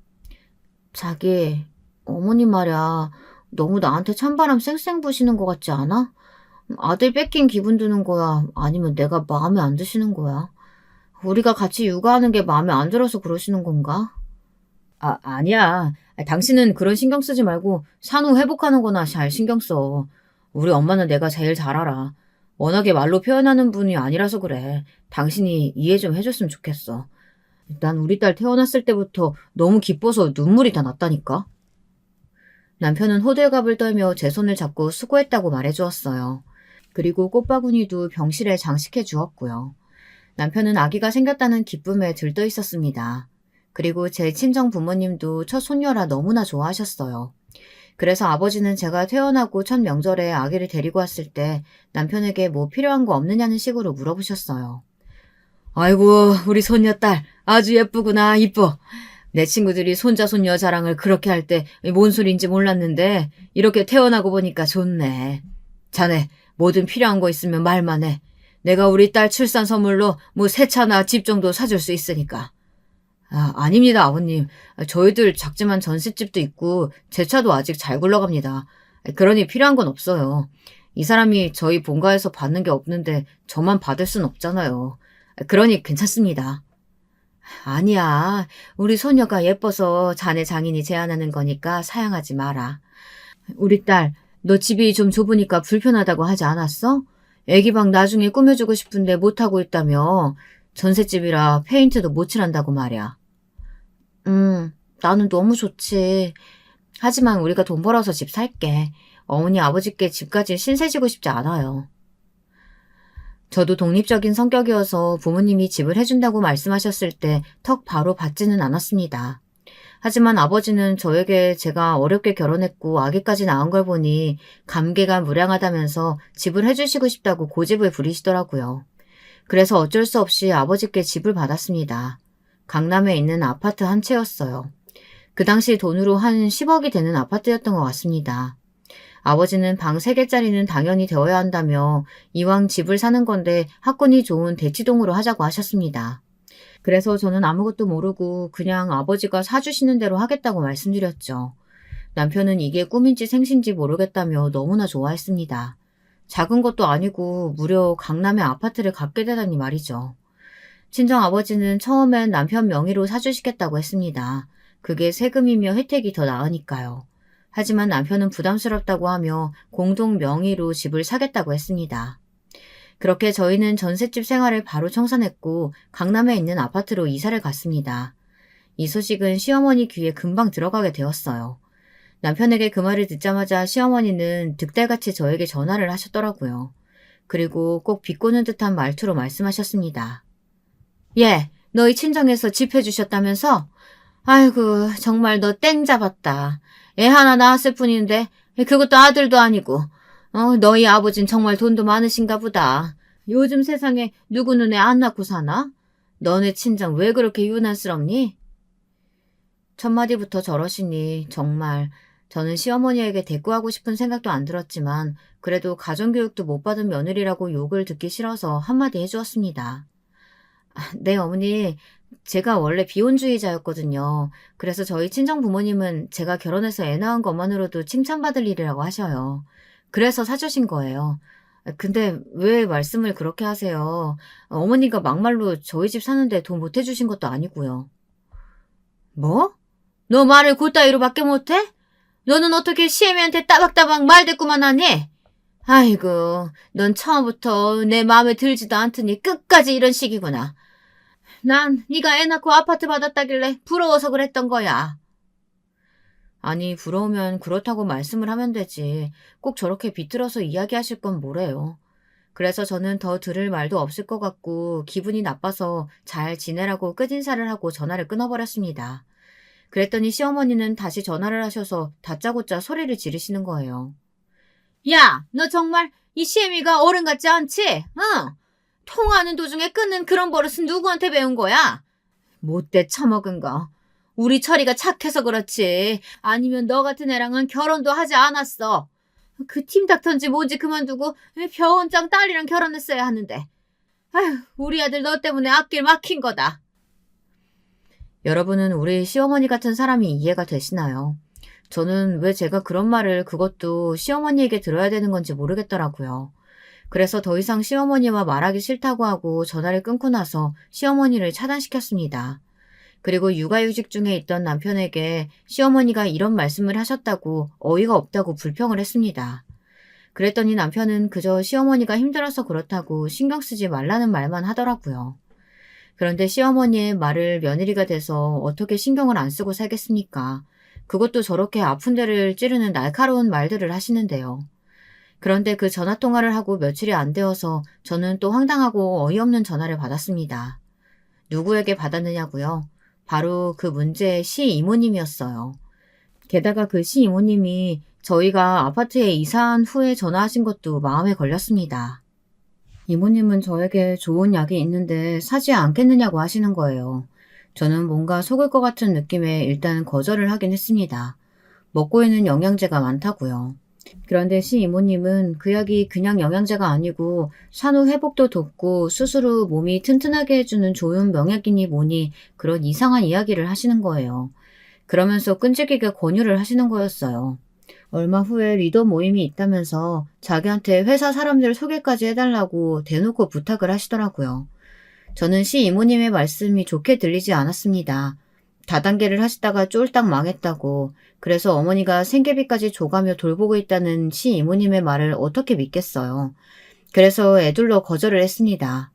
자기, 어머니 말야, 너무 나한테 찬바람 쌩쌩 부시는 것 같지 않아? 아들 뺏긴 기분 드는 거야? 아니면 내가 마음에 안 드시는 거야? 우리가 같이 육아하는 게 마음에 안 들어서 그러시는 건가? 아니야. 당신은 그런 신경 쓰지 말고 산후 회복하는 거나 잘 신경 써. 우리 엄마는 내가 제일 잘 알아. 워낙에 말로 표현하는 분이 아니라서 그래. 당신이 이해 좀 해줬으면 좋겠어. 난 우리 딸 태어났을 때부터 너무 기뻐서 눈물이 다 났다니까. 남편은 호들갑을 떨며 제 손을 잡고 수고했다고 말해주었어요. 그리고 꽃바구니도 병실에 장식해 주었고요. 남편은 아기가 생겼다는 기쁨에 들떠 있었습니다. 그리고 제 친정 부모님도 첫 손녀라 너무나 좋아하셨어요. 그래서 아버지는 제가 퇴원하고 첫 명절에 아기를 데리고 왔을 때 남편에게 뭐 필요한 거 없느냐는 식으로 물어보셨어요. 아이고, 우리 손녀딸 아주 예쁘구나, 이뻐. 내 친구들이 손자 손녀 자랑을 그렇게 할 때 뭔 소린지 몰랐는데 이렇게 태어나고 보니까 좋네. 자네 뭐든 필요한 거 있으면 말만 해. 내가 우리 딸 출산 선물로 뭐 새 차나 집 정도 사줄 수 있으니까. 아닙니다, 아버님. 저희들 작지만 전셋집도 있고 제 차도 아직 잘 굴러갑니다. 그러니 필요한 건 없어요. 이 사람이 저희 본가에서 받는 게 없는데 저만 받을 순 없잖아요. 그러니 괜찮습니다. 아니야. 우리 소녀가 예뻐서 자네 장인이 제안하는 거니까 사양하지 마라. 우리 딸, 너 집이 좀 좁으니까 불편하다고 하지 않았어? 애기 방 나중에 꾸며주고 싶은데 못하고 있다며. 전셋집이라 페인트도 못 칠한다고 말이야. 나는 너무 좋지. 하지만 우리가 돈 벌어서 집 살게. 어머니 아버지께 집까지 신세지고 싶지 않아요. 저도 독립적인 성격이어서 부모님이 집을 해준다고 말씀하셨을 때 턱 바로 받지는 않았습니다. 하지만 아버지는 저에게 제가 어렵게 결혼했고 아기까지 낳은 걸 보니 감개가 무량하다면서 집을 해주시고 싶다고 고집을 부리시더라고요. 그래서 어쩔 수 없이 아버지께 집을 받았습니다. 강남에 있는 아파트 한 채였어요. 그 당시 돈으로 한 10억이 되는 아파트였던 것 같습니다. 아버지는 방 3개짜리는 당연히 되어야 한다며 이왕 집을 사는 건데 학군이 좋은 대치동으로 하자고 하셨습니다. 그래서 저는 아무것도 모르고 그냥 아버지가 사주시는 대로 하겠다고 말씀드렸죠. 남편은 이게 꿈인지 생신지 모르겠다며 너무나 좋아했습니다. 작은 것도 아니고 무려 강남의 아파트를 갖게 되다니 말이죠. 친정아버지는 처음엔 남편 명의로 사주시겠다고 했습니다. 그게 세금이며 혜택이 더 나으니까요. 하지만 남편은 부담스럽다고 하며 공동 명의로 집을 사겠다고 했습니다. 그렇게 저희는 전셋집 생활을 바로 청산했고 강남에 있는 아파트로 이사를 갔습니다. 이 소식은 시어머니 귀에 금방 들어가게 되었어요. 남편에게 그 말을 듣자마자 시어머니는 득달같이 저에게 전화를 하셨더라고요. 그리고 꼭 비꼬는 듯한 말투로 말씀하셨습니다. 예, 너희 친정에서 집 해주셨다면서? 아이고, 정말 너 땡 잡았다. 애 하나 낳았을 뿐인데 그것도 아들도 아니고. 너희 아버진 정말 돈도 많으신가 보다. 요즘 세상에 누구는 애 안 낳고 사나? 너네 친정 왜 그렇게 유난스럽니? 첫마디부터 저러시니 정말 저는 시어머니에게 대꾸하고 싶은 생각도 안 들었지만 그래도 가정교육도 못 받은 며느리라고 욕을 듣기 싫어서 한마디 해주었습니다. 네, 어머니. 제가 원래 비혼주의자였거든요. 그래서 저희 친정 부모님은 제가 결혼해서 애 낳은 것만으로도 칭찬받을 일이라고 하셔요. 그래서 사주신 거예요. 근데 왜 말씀을 그렇게 하세요? 어머니가 막말로 저희 집 사는데 돈 못 해주신 것도 아니고요. 뭐? 너 말을 그따위로밖에 못해? 너는 어떻게 시애미한테 따박따박 말대꾸만 하니? 아이고, 넌 처음부터 내 마음에 들지도 않더니 끝까지 이런 식이구나. 난 네가 애 낳고 아파트 받았다길래 부러워서 그랬던 거야. 아니, 부러우면 그렇다고 말씀을 하면 되지. 꼭 저렇게 비틀어서 이야기하실 건 뭐래요. 그래서 저는 더 들을 말도 없을 것 같고 기분이 나빠서 잘 지내라고 끝인사를 하고 전화를 끊어버렸습니다. 그랬더니 시어머니는 다시 전화를 하셔서 다짜고짜 소리를 지르시는 거예요. 야, 너 정말 이 시애미가 어른 같지 않지? 응? 통화하는 도중에 끊는 그런 버릇은 누구한테 배운 거야? 못돼 처먹은 거. 우리 철이가 착해서 그렇지. 아니면 너 같은 애랑은 결혼도 하지 않았어. 그 팀닥터인지 뭔지 그만두고 병원장 딸이랑 결혼했어야 하는데. 아휴, 우리 아들 너 때문에 앞길 막힌 거다. 여러분은 우리 시어머니 같은 사람이 이해가 되시나요? 저는 왜 제가 그런 말을 그것도 시어머니에게 들어야 되는 건지 모르겠더라고요. 그래서 더 이상 시어머니와 말하기 싫다고 하고 전화를 끊고 나서 시어머니를 차단시켰습니다. 그리고 육아휴직 중에 있던 남편에게 시어머니가 이런 말씀을 하셨다고 어이가 없다고 불평을 했습니다. 그랬더니 남편은 그저 시어머니가 힘들어서 그렇다고 신경 쓰지 말라는 말만 하더라고요. 그런데 시어머니의 말을 며느리가 돼서 어떻게 신경을 안 쓰고 살겠습니까? 그것도 저렇게 아픈 데를 찌르는 날카로운 말들을 하시는데요. 그런데 그 전화 통화를 하고 며칠이 안 되어서 저는 또 황당하고 어이없는 전화를 받았습니다. 누구에게 받았느냐고요? 바로 그 문제의 시 이모님이었어요. 게다가 그 시 이모님이 저희가 아파트에 이사한 후에 전화하신 것도 마음에 걸렸습니다. 이모님은 저에게 좋은 약이 있는데 사지 않겠느냐고 하시는 거예요. 저는 뭔가 속을 것 같은 느낌에 일단 거절을 하긴 했습니다. 먹고 있는 영양제가 많다고요. 그런데 시 이모님은 그 약이 그냥 영양제가 아니고 산후 회복도 돕고 스스로 몸이 튼튼하게 해주는 좋은 명약이니 뭐니 그런 이상한 이야기를 하시는 거예요. 그러면서 끈질기게 권유를 하시는 거였어요. 얼마 후에 리더 모임이 있다면서 자기한테 회사 사람들 소개까지 해달라고 대놓고 부탁을 하시더라고요. 저는 시 이모님의 말씀이 좋게 들리지 않았습니다. 다단계를 하시다가 쫄딱 망했다고, 그래서 어머니가 생계비까지 줘가며 돌보고 있다는 시 이모님의 말을 어떻게 믿겠어요. 그래서 애둘러 거절을 했습니다.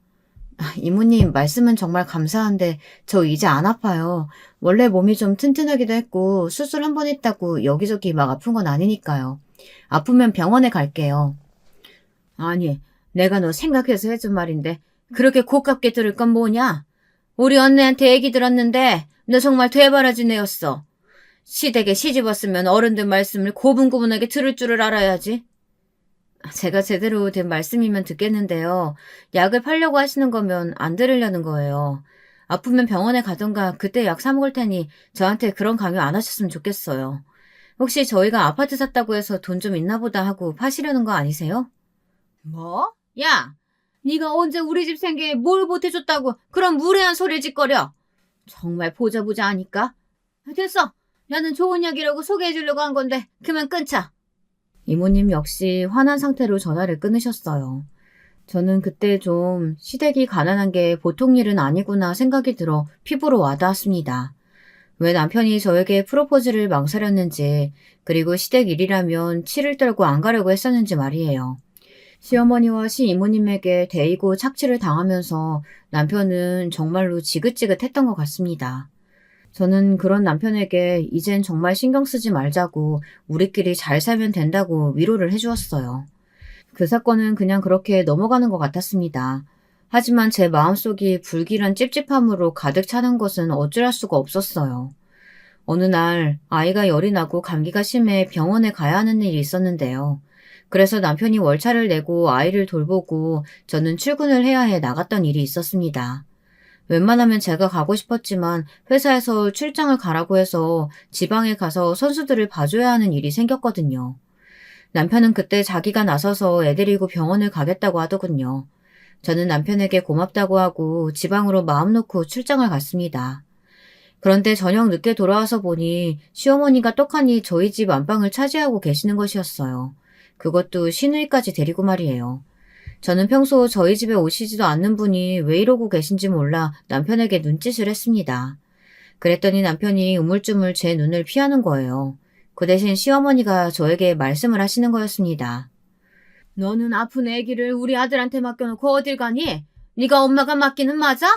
이모님, 말씀은 정말 감사한데 저 이제 안 아파요. 원래 몸이 좀 튼튼하기도 했고 수술 한 번 했다고 여기저기 막 아픈 건 아니니까요. 아프면 병원에 갈게요. 아니, 내가 너 생각해서 해준 말인데 그렇게 고깝게 들을 건 뭐냐? 우리 언니한테 얘기 들었는데 너 정말 되바라진 애였어. 시댁에 시집 왔으면 어른들 말씀을 고분고분하게 들을 줄을 알아야지. 제가 제대로 된 말씀이면 듣겠는데요. 약을 팔려고 하시는 거면 안 들으려는 거예요. 아프면 병원에 가던가 그때 약 사 먹을 테니 저한테 그런 강요 안 하셨으면 좋겠어요. 혹시 저희가 아파트 샀다고 해서 돈 좀 있나 보다 하고 파시려는 거 아니세요? 뭐? 야! 네가 언제 우리 집 생계에 뭘 보태줬다고 그런 무례한 소리를 짓거려? 정말 보자 보자 하니까. 됐어. 나는 좋은 약이라고 소개해주려고 한 건데 그만 끊자. 이모님 역시 화난 상태로 전화를 끊으셨어요. 저는 그때 좀 시댁이 가난한 게 보통 일은 아니구나 생각이 들어 피부로 와닿았습니다. 왜 남편이 저에게 프로포즈를 망설였는지, 그리고 시댁 일이라면 치를 떨고 안 가려고 했었는지 말이에요. 시어머니와 시이모님에게 대이고 착취를 당하면서 남편은 정말로 지긋지긋했던 것 같습니다. 저는 그런 남편에게 이젠 정말 신경 쓰지 말자고 우리끼리 잘 살면 된다고 위로를 해주었어요. 그 사건은 그냥 그렇게 넘어가는 것 같았습니다. 하지만 제 마음속이 불길한 찝찝함으로 가득 차는 것은 어찌할 수가 없었어요. 어느 날 아이가 열이 나고 감기가 심해 병원에 가야 하는 일이 있었는데요. 그래서 남편이 월차를 내고 아이를 돌보고 저는 출근을 해야 해 나갔던 일이 있었습니다. 웬만하면 제가 가고 싶었지만 회사에서 출장을 가라고 해서 지방에 가서 선수들을 봐줘야 하는 일이 생겼거든요. 남편은 그때 자기가 나서서 애 데리고 병원을 가겠다고 하더군요. 저는 남편에게 고맙다고 하고 지방으로 마음 놓고 출장을 갔습니다. 그런데 저녁 늦게 돌아와서 보니 시어머니가 떡하니 저희 집 안방을 차지하고 계시는 것이었어요. 그것도 시누이까지 데리고 말이에요. 저는 평소 저희 집에 오시지도 않는 분이 왜 이러고 계신지 몰라 남편에게 눈짓을 했습니다. 그랬더니 남편이 우물쭈물 제 눈을 피하는 거예요. 그 대신 시어머니가 저에게 말씀을 하시는 거였습니다. 너는 아픈 아기를 우리 아들한테 맡겨놓고 어딜 가니? 네가 엄마가 맡기는 맞아?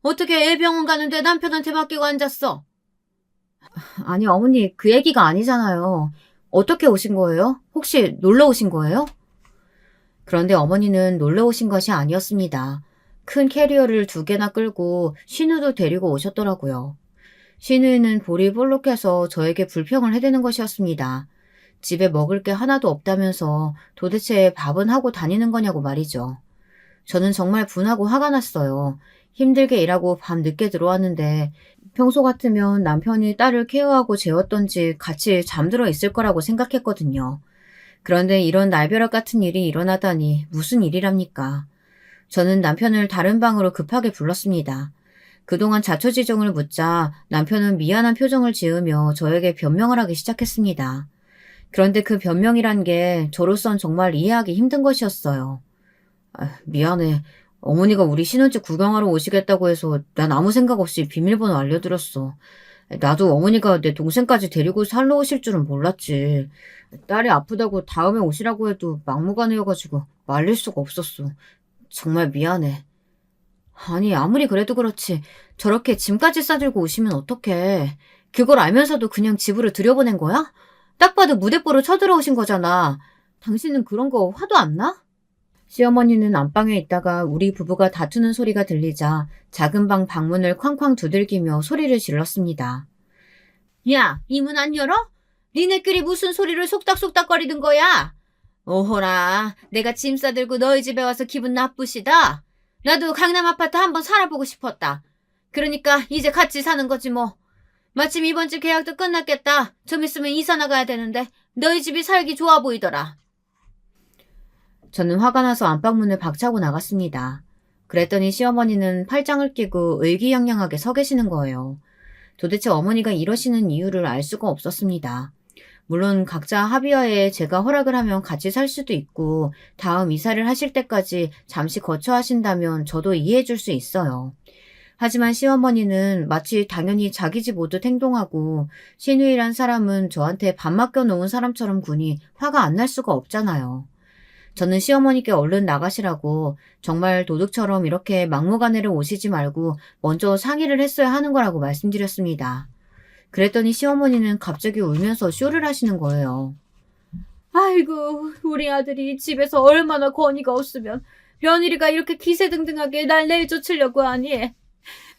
어떻게 애 병원 가는데 남편한테 맡기고 앉았어? 아니 어머니 그 얘기가 아니잖아요. 어떻게 오신 거예요? 혹시 놀러 오신 거예요? 그런데 어머니는 놀러 오신 것이 아니었습니다. 큰 캐리어를 2개나 끌고 신우도 데리고 오셨더라고요. 신우이는 볼이 볼록해서 저에게 불평을 해대는 것이었습니다. 집에 먹을 게 하나도 없다면서 도대체 밥은 하고 다니는 거냐고 말이죠. 저는 정말 분하고 화가 났어요. 힘들게 일하고 밤 늦게 들어왔는데 평소 같으면 남편이 딸을 케어하고 재웠던지 같이 잠들어 있을 거라고 생각했거든요. 그런데 이런 날벼락 같은 일이 일어나다니 무슨 일이랍니까? 저는 남편을 다른 방으로 급하게 불렀습니다. 그동안 자초지종을 묻자 남편은 미안한 표정을 지으며 저에게 변명을 하기 시작했습니다. 그런데 그 변명이란 게 저로선 정말 이해하기 힘든 것이었어요. 미안해. 어머니가 우리 신혼집 구경하러 오시겠다고 해서 난 아무 생각 없이 비밀번호 알려드렸어. 나도 어머니가 내 동생까지 데리고 살러 오실 줄은 몰랐지. 딸이 아프다고 다음에 오시라고 해도 막무가내여가지고 말릴 수가 없었어. 정말 미안해. 아니 아무리 그래도 그렇지 저렇게 짐까지 싸들고 오시면 어떡해. 그걸 알면서도 그냥 집으로 들여보낸 거야? 딱 봐도 무대뽀로 쳐들어오신 거잖아. 당신은 그런 거 화도 안 나? 시어머니는 안방에 있다가 우리 부부가 다투는 소리가 들리자 작은 방 방문을 쾅쾅 두들기며 소리를 질렀습니다. 야, 이 문 안 열어? 니네끼리 무슨 소리를 속닥속닥거리는 거야? 오호라, 내가 짐 싸들고 너희 집에 와서 기분 나쁘시다? 나도 강남 아파트 한번 살아보고 싶었다. 그러니까 이제 같이 사는 거지 뭐. 마침 이번 주 계약도 끝났겠다. 좀 있으면 이사 나가야 되는데 너희 집이 살기 좋아 보이더라. 저는 화가 나서 안방문을 박차고 나갔습니다. 그랬더니 시어머니는 팔짱을 끼고 의기양양하게 서 계시는 거예요. 도대체 어머니가 이러시는 이유를 알 수가 없었습니다. 물론 각자 합의하에 제가 허락을 하면 같이 살 수도 있고 다음 이사를 하실 때까지 잠시 거처하신다면 저도 이해해 줄 수 있어요. 하지만 시어머니는 마치 당연히 자기 집 오듯 행동하고 신우이란 사람은 저한테 밥 맡겨놓은 사람처럼 구니 화가 안 날 수가 없잖아요. 저는 시어머니께 얼른 나가시라고 정말 도둑처럼 이렇게 막무가내로 오시지 말고 먼저 상의를 했어야 하는 거라고 말씀드렸습니다. 그랬더니 시어머니는 갑자기 울면서 쇼를 하시는 거예요. 아이고, 우리 아들이 집에서 얼마나 권위가 없으면 며느리가 이렇게 기세등등하게 날 내쫓으려고 하니.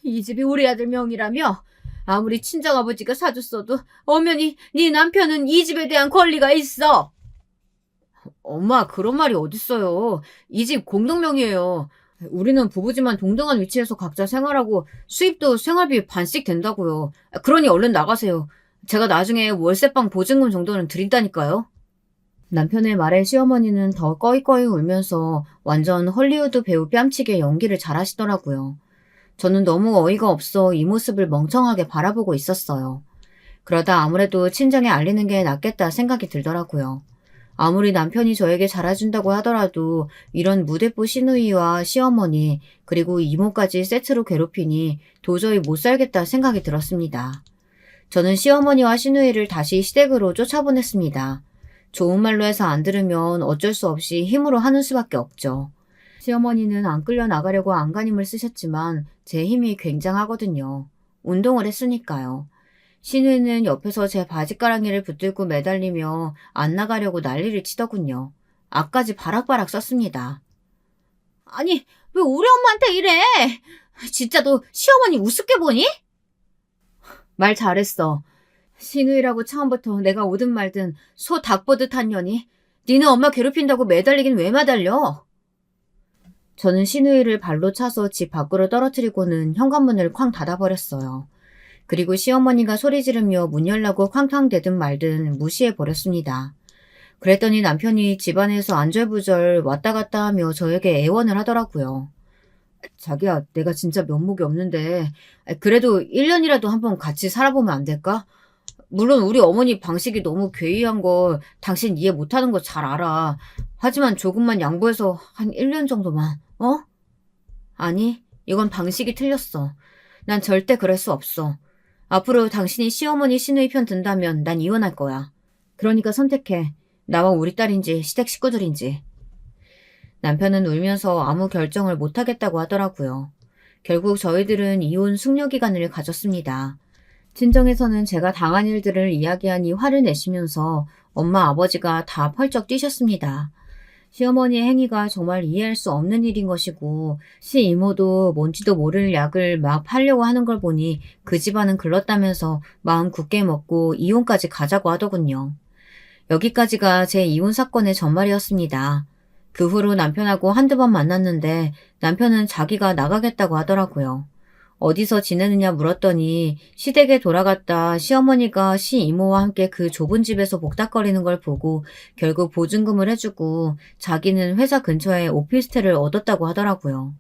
이 집이 우리 아들 명의라며 아무리 친정아버지가 사줬어도 엄연히 네 남편은 이 집에 대한 권리가 있어. 엄마, 그런 말이 어딨어요. 이 집 공동명의예요. 우리는 부부지만 동등한 위치에서 각자 생활하고 수입도 생활비 반씩 된다고요. 그러니 얼른 나가세요. 제가 나중에 월세방 보증금 정도는 드린다니까요. 남편의 말에 시어머니는 더 꺼이꺼이 울면서 완전 헐리우드 배우 뺨치게 연기를 잘하시더라고요. 저는 너무 어이가 없어 이 모습을 멍청하게 바라보고 있었어요. 그러다 아무래도 친정에 알리는 게 낫겠다 생각이 들더라고요. 아무리 남편이 저에게 잘해준다고 하더라도 이런 무대뽀 시누이와 시어머니 그리고 이모까지 세트로 괴롭히니 도저히 못 살겠다 생각이 들었습니다. 저는 시어머니와 시누이를 다시 시댁으로 쫓아보냈습니다. 좋은 말로 해서 안 들으면 어쩔 수 없이 힘으로 하는 수밖에 없죠. 시어머니는 안 끌려 나가려고 안간힘을 쓰셨지만 제 힘이 굉장하거든요. 운동을 했으니까요. 시누이는 옆에서 제 바지가랑이를 붙들고 매달리며 안 나가려고 난리를 치더군요. 앞까지 바락바락 썼습니다. 아니, 왜 우리 엄마한테 이래? 진짜 너 시어머니 우습게 보니? 말 잘했어. 시누이라고 처음부터 내가 오든 말든 소 닭 보듯 한 년이 니는 엄마 괴롭힌다고 매달리긴 왜 매달려? 저는 시누이를 발로 차서 집 밖으로 떨어뜨리고는 현관문을 쾅 닫아버렸어요. 그리고 시어머니가 소리 지르며 문 열라고 쾅쾅대든 말든 무시해버렸습니다. 그랬더니 남편이 집안에서 안절부절 왔다 갔다 하며 저에게 애원을 하더라고요. 자기야, 내가 진짜 면목이 없는데 그래도 1년이라도 한번 같이 살아보면 안 될까? 물론 우리 어머니 방식이 너무 괴이한 거 당신 이해 못하는 거 잘 알아. 하지만 조금만 양보해서 한 1년 정도만, 어? 아니, 이건 방식이 틀렸어. 난 절대 그럴 수 없어. 앞으로 당신이 시어머니 시누이 편 든다면 난 이혼할 거야. 그러니까 선택해. 나와 우리 딸인지 시댁 식구들인지. 남편은 울면서 아무 결정을 못하겠다고 하더라고요. 결국 저희들은 이혼 숙려 기간을 가졌습니다. 친정에서는 제가 당한 일들을 이야기하니 화를 내시면서 엄마 아버지가 다 펄쩍 뛰셨습니다. 시어머니의 행위가 정말 이해할 수 없는 일인 것이고 시이모도 뭔지도 모를 약을 막 팔려고 하는 걸 보니 그 집안은 글렀다면서 마음 굳게 먹고 이혼까지 가자고 하더군요. 여기까지가 제 이혼 사건의 전말이었습니다. 그 후로 남편하고 한두 번 만났는데 남편은 자기가 나가겠다고 하더라고요. 어디서 지내느냐 물었더니 시댁에 돌아갔다 시어머니가 시이모와 함께 그 좁은 집에서 복닥거리는 걸 보고 결국 보증금을 해주고 자기는 회사 근처에 오피스텔을 얻었다고 하더라고요.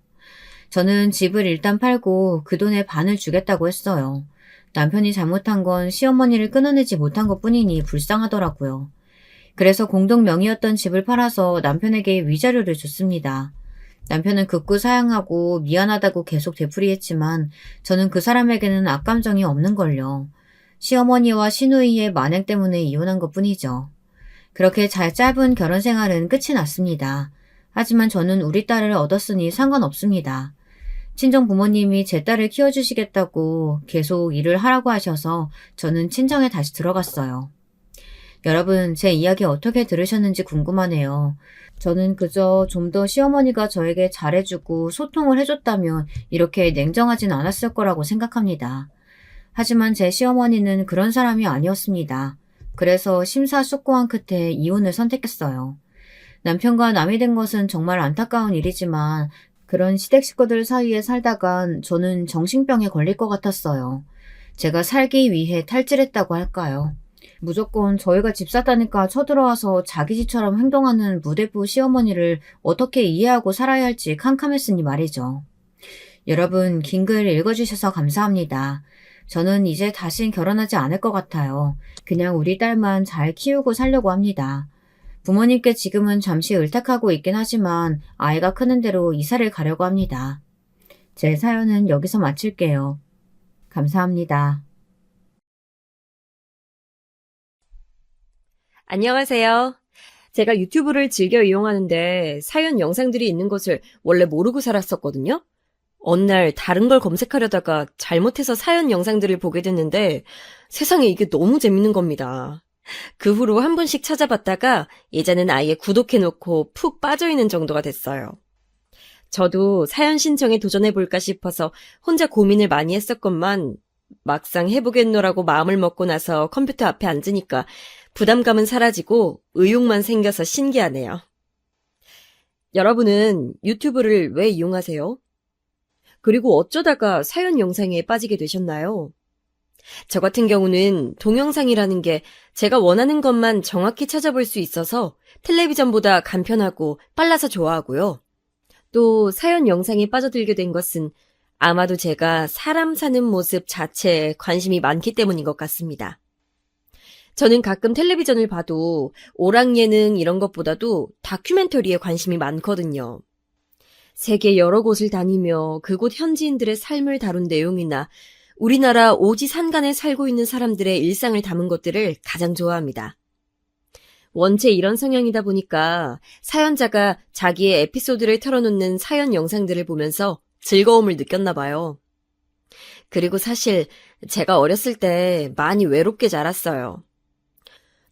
저는 집을 일단 팔고 그 돈의 반을 주겠다고 했어요. 남편이 잘못한 건 시어머니를 끊어내지 못한 것뿐이니 불쌍하더라고요. 그래서 공동 명의였던 집을 팔아서 남편에게 위자료를 줬습니다. 남편은 극구 사양하고 미안하다고 계속 되풀이했지만 저는 그 사람에게는 악감정이 없는걸요. 시어머니와 시누이의 만행 때문에 이혼한 것뿐이죠. 그렇게 짧은 결혼 생활은 끝이 났습니다. 하지만 저는 우리 딸을 얻었으니 상관없습니다. 친정 부모님이 제 딸을 키워주시겠다고 계속 일을 하라고 하셔서 저는 친정에 다시 들어갔어요. 여러분, 제 이야기 어떻게 들으셨는지 궁금하네요. 저는 그저 좀 더 시어머니가 저에게 잘해주고 소통을 해줬다면 이렇게 냉정하진 않았을 거라고 생각합니다. 하지만 제 시어머니는 그런 사람이 아니었습니다. 그래서 심사숙고한 끝에 이혼을 선택했어요. 남편과 남이 된 것은 정말 안타까운 일이지만 그런 시댁 식구들 사이에 살다간 저는 정신병에 걸릴 것 같았어요. 제가 살기 위해 탈질했다고 할까요? 무조건 저희가 집 샀다니까 쳐들어와서 자기 집처럼 행동하는 무대부 시어머니를 어떻게 이해하고 살아야 할지 캄캄했으니 말이죠. 여러분, 긴 글 읽어주셔서 감사합니다. 저는 이제 다신 결혼하지 않을 것 같아요. 그냥 우리 딸만 잘 키우고 살려고 합니다. 부모님께 지금은 잠시 의탁하고 있긴 하지만 아이가 크는 대로 이사를 가려고 합니다. 제 사연은 여기서 마칠게요. 감사합니다. 안녕하세요. 제가 유튜브를 즐겨 이용하는데 사연 영상들이 있는 것을 원래 모르고 살았었거든요. 어느 날 다른 걸 검색하려다가 잘못해서 사연 영상들을 보게 됐는데 세상에 이게 너무 재밌는 겁니다. 그 후로 한 번씩 찾아봤다가 이제는 아예 구독해놓고 푹 빠져있는 정도가 됐어요. 저도 사연 신청에 도전해볼까 싶어서 혼자 고민을 많이 했었건만 막상 해보겠노라고 마음을 먹고 나서 컴퓨터 앞에 앉으니까 부담감은 사라지고 의욕만 생겨서 신기하네요. 여러분은 유튜브를 왜 이용하세요? 그리고 어쩌다가 사연 영상에 빠지게 되셨나요? 저 같은 경우는 동영상이라는 게 제가 원하는 것만 정확히 찾아볼 수 있어서 텔레비전보다 간편하고 빨라서 좋아하고요. 또 사연 영상에 빠져들게 된 것은 아마도 제가 사람 사는 모습 자체에 관심이 많기 때문인 것 같습니다. 저는 가끔 텔레비전을 봐도 오락예능 이런 것보다도 다큐멘터리에 관심이 많거든요. 세계 여러 곳을 다니며 그곳 현지인들의 삶을 다룬 내용이나 우리나라 오지산간에 살고 있는 사람들의 일상을 담은 것들을 가장 좋아합니다. 원체 이런 성향이다 보니까 사연자가 자기의 에피소드를 털어놓는 사연 영상들을 보면서 즐거움을 느꼈나 봐요. 그리고 사실 제가 어렸을 때 많이 외롭게 자랐어요.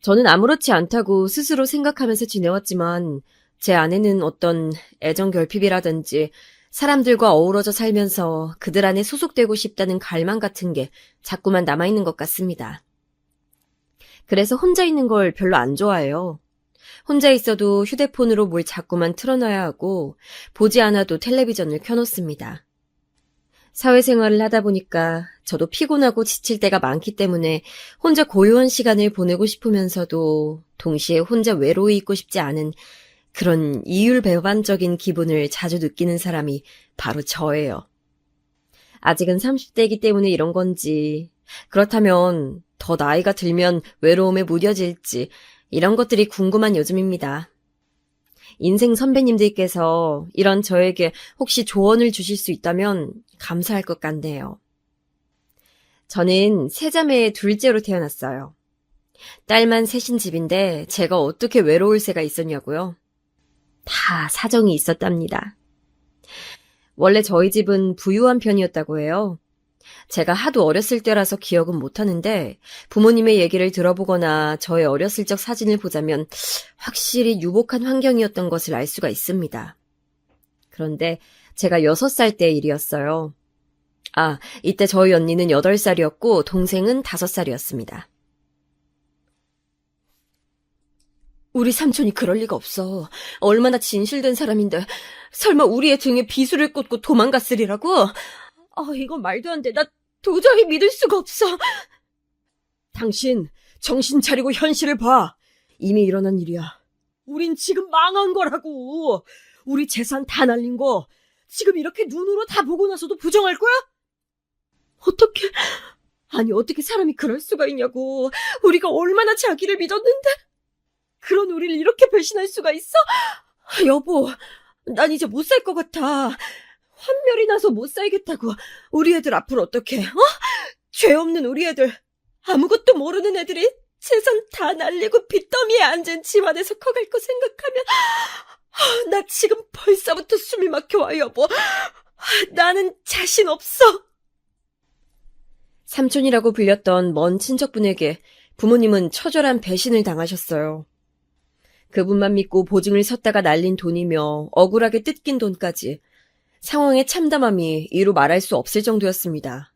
저는 아무렇지 않다고 스스로 생각하면서 지내왔지만 제 안에는 어떤 애정 결핍이라든지 사람들과 어우러져 살면서 그들 안에 소속되고 싶다는 갈망 같은 게 자꾸만 남아있는 것 같습니다. 그래서 혼자 있는 걸 별로 안 좋아해요. 혼자 있어도 휴대폰으로 뭘 자꾸만 틀어놔야 하고 보지 않아도 텔레비전을 켜놓습니다. 사회생활을 하다 보니까 저도 피곤하고 지칠 때가 많기 때문에 혼자 고요한 시간을 보내고 싶으면서도 동시에 혼자 외로이 있고 싶지 않은 그런 이율배반적인 기분을 자주 느끼는 사람이 바로 저예요. 아직은 30대이기 때문에 이런 건지, 그렇다면 더 나이가 들면 외로움에 무뎌질지 이런 것들이 궁금한 요즘입니다. 인생 선배님들께서 이런 저에게 혹시 조언을 주실 수 있다면 감사할 것 같네요. 저는 세 자매의 둘째로 태어났어요. 딸만 셋인 집인데 제가 어떻게 외로울 새가 있었냐고요? 다 사정이 있었답니다. 원래 저희 집은 부유한 편이었다고 해요. 제가 하도 어렸을 때라서 기억은 못하는데 부모님의 얘기를 들어보거나 저의 어렸을 적 사진을 보자면 확실히 유복한 환경이었던 것을 알 수가 있습니다. 그런데 제가 6살 때 일이었어요. 이때 저희 언니는 8살이었고 동생은 5살이었습니다. 우리 삼촌이 그럴 리가 없어. 얼마나 진실된 사람인데 설마 우리의 등에 비수를 꽂고 도망갔으리라고? 이건 말도 안 돼. 나 도저히 믿을 수가 없어. 당신 정신 차리고 현실을 봐. 이미 일어난 일이야. 우린 지금 망한 거라고. 우리 재산 다 날린 거 지금 이렇게 눈으로 다 보고 나서도 부정할 거야? 어떻게 사람이 그럴 수가 있냐고. 우리가 얼마나 자기를 믿었는데 그런 우리를 이렇게 배신할 수가 있어? 여보, 난 이제 못 살 것 같아. 환멸이 나서 못 살겠다고. 우리 애들 앞으로 어떡해? 죄 없는 우리 애들. 아무것도 모르는 애들이 재산 다 날리고 빚더미에 앉은 집안에서 커갈 거 생각하면 나 지금 벌써부터 숨이 막혀와, 여보. 나는 자신 없어. 삼촌이라고 불렸던 먼 친척분에게 부모님은 처절한 배신을 당하셨어요. 그분만 믿고 보증을 섰다가 날린 돈이며 억울하게 뜯긴 돈까지 상황의 참담함이 이루 말할 수 없을 정도였습니다.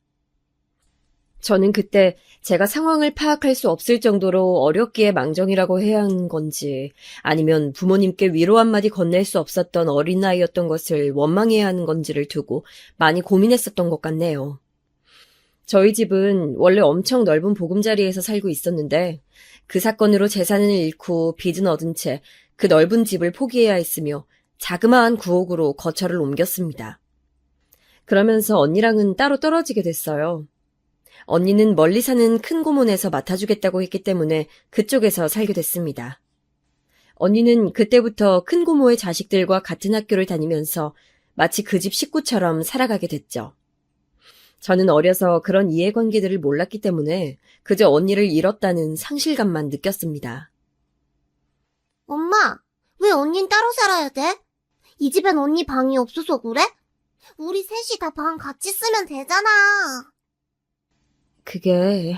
저는 그때 제가 상황을 파악할 수 없을 정도로 어렵기에 망정이라고 해야 하는 건지 아니면 부모님께 위로 한마디 건넬 수 없었던 어린아이였던 것을 원망해야 하는 건지를 두고 많이 고민했었던 것 같네요. 저희 집은 원래 엄청 넓은 보금자리에서 살고 있었는데 그 사건으로 재산을 잃고 빚은 얻은 채 그 넓은 집을 포기해야 했으며 자그마한 구옥으로 거처를 옮겼습니다. 그러면서 언니랑은 따로 떨어지게 됐어요. 언니는 멀리 사는 큰 고모네에서 맡아주겠다고 했기 때문에 그쪽에서 살게 됐습니다. 언니는 그때부터 큰 고모의 자식들과 같은 학교를 다니면서 마치 그 집 식구처럼 살아가게 됐죠. 저는 어려서 그런 이해관계들을 몰랐기 때문에 그저 언니를 잃었다는 상실감만 느꼈습니다. 엄마, 왜 언닌 따로 살아야 돼? 이 집엔 언니 방이 없어서 그래? 우리 셋이 다 방 같이 쓰면 되잖아. 그게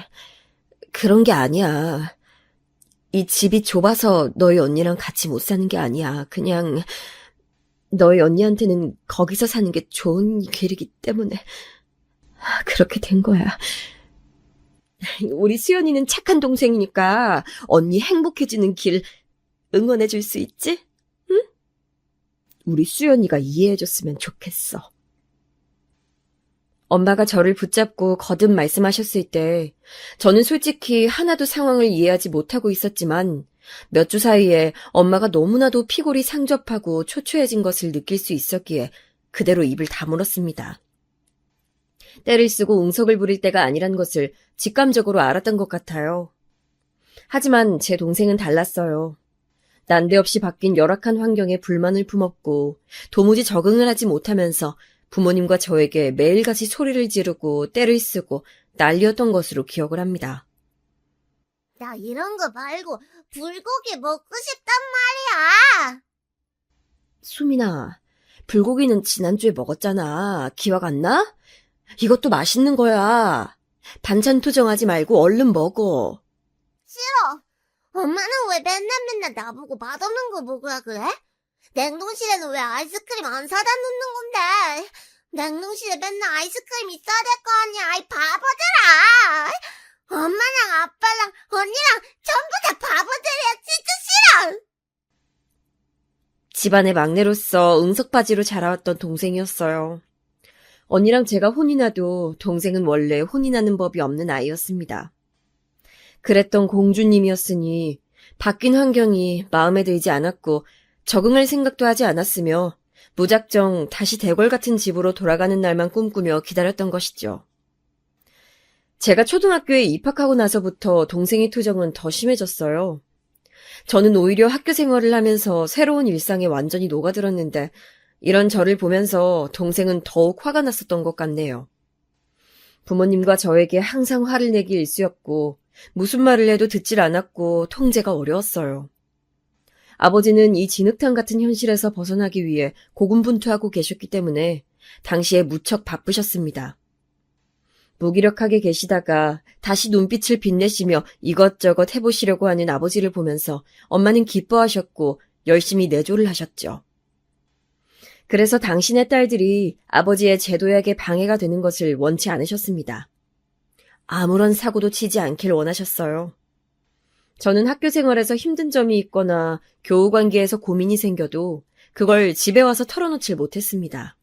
그런 게 아니야. 이 집이 좁아서 너희 언니랑 같이 못 사는 게 아니야. 그냥 너희 언니한테는 거기서 사는 게 좋은 길이기 때문에 그렇게 된 거야. 우리 수연이는 착한 동생이니까 언니 행복해지는 길 응원해 줄 수 있지? 응? 우리 수연이가 이해해줬으면 좋겠어. 엄마가 저를 붙잡고 거듭 말씀하셨을 때 저는 솔직히 하나도 상황을 이해하지 못하고 있었지만 몇 주 사이에 엄마가 너무나도 피골이 상접하고 초췌해진 것을 느낄 수 있었기에 그대로 입을 다물었습니다. 때를 쓰고 응석을 부릴 때가 아니란 것을 직감적으로 알았던 것 같아요. 하지만 제 동생은 달랐어요. 난데없이 바뀐 열악한 환경에 불만을 품었고 도무지 적응을 하지 못하면서 부모님과 저에게 매일같이 소리를 지르고 때를 쓰고 난리였던 것으로 기억을 합니다. 나 이런 거 말고 불고기 먹고 싶단 말이야. 수민아, 불고기는 지난주에 먹었잖아. 기억 안 나? 이것도 맛있는 거야. 반찬 투정하지 말고 얼른 먹어. 싫어. 엄마는 왜 맨날 나보고 맛없는 거 먹으라 그래? 냉동실에는 왜 아이스크림 안 사다 놓는 건데? 냉동실에 맨날 아이스크림 있어야 될 거 아니야, 이 바보들아! 엄마랑 아빠랑 언니랑 전부 다 바보들이야, 진짜 싫어! 집안의 막내로서 응석바지로 자라왔던 동생이었어요. 언니랑 제가 혼이 나도 동생은 원래 혼이 나는 법이 없는 아이였습니다. 그랬던 공주님이었으니 바뀐 환경이 마음에 들지 않았고 적응할 생각도 하지 않았으며 무작정 다시 대궐 같은 집으로 돌아가는 날만 꿈꾸며 기다렸던 것이죠. 제가 초등학교에 입학하고 나서부터 동생의 투정은 더 심해졌어요. 저는 오히려 학교 생활을 하면서 새로운 일상에 완전히 녹아들었는데 이런 저를 보면서 동생은 더욱 화가 났었던 것 같네요. 부모님과 저에게 항상 화를 내기 일쑤였고 무슨 말을 해도 듣질 않았고 통제가 어려웠어요. 아버지는 이 진흙탕 같은 현실에서 벗어나기 위해 고군분투하고 계셨기 때문에 당시에 무척 바쁘셨습니다. 무기력하게 계시다가 다시 눈빛을 빛내시며 이것저것 해보시려고 하는 아버지를 보면서 엄마는 기뻐하셨고 열심히 내조를 하셨죠. 그래서 당신의 딸들이 아버지의 제도약에 방해가 되는 것을 원치 않으셨습니다. 아무런 사고도 치지 않길 원하셨어요. 저는 학교 생활에서 힘든 점이 있거나 교우 관계에서 고민이 생겨도 그걸 집에 와서 털어놓질 못했습니다.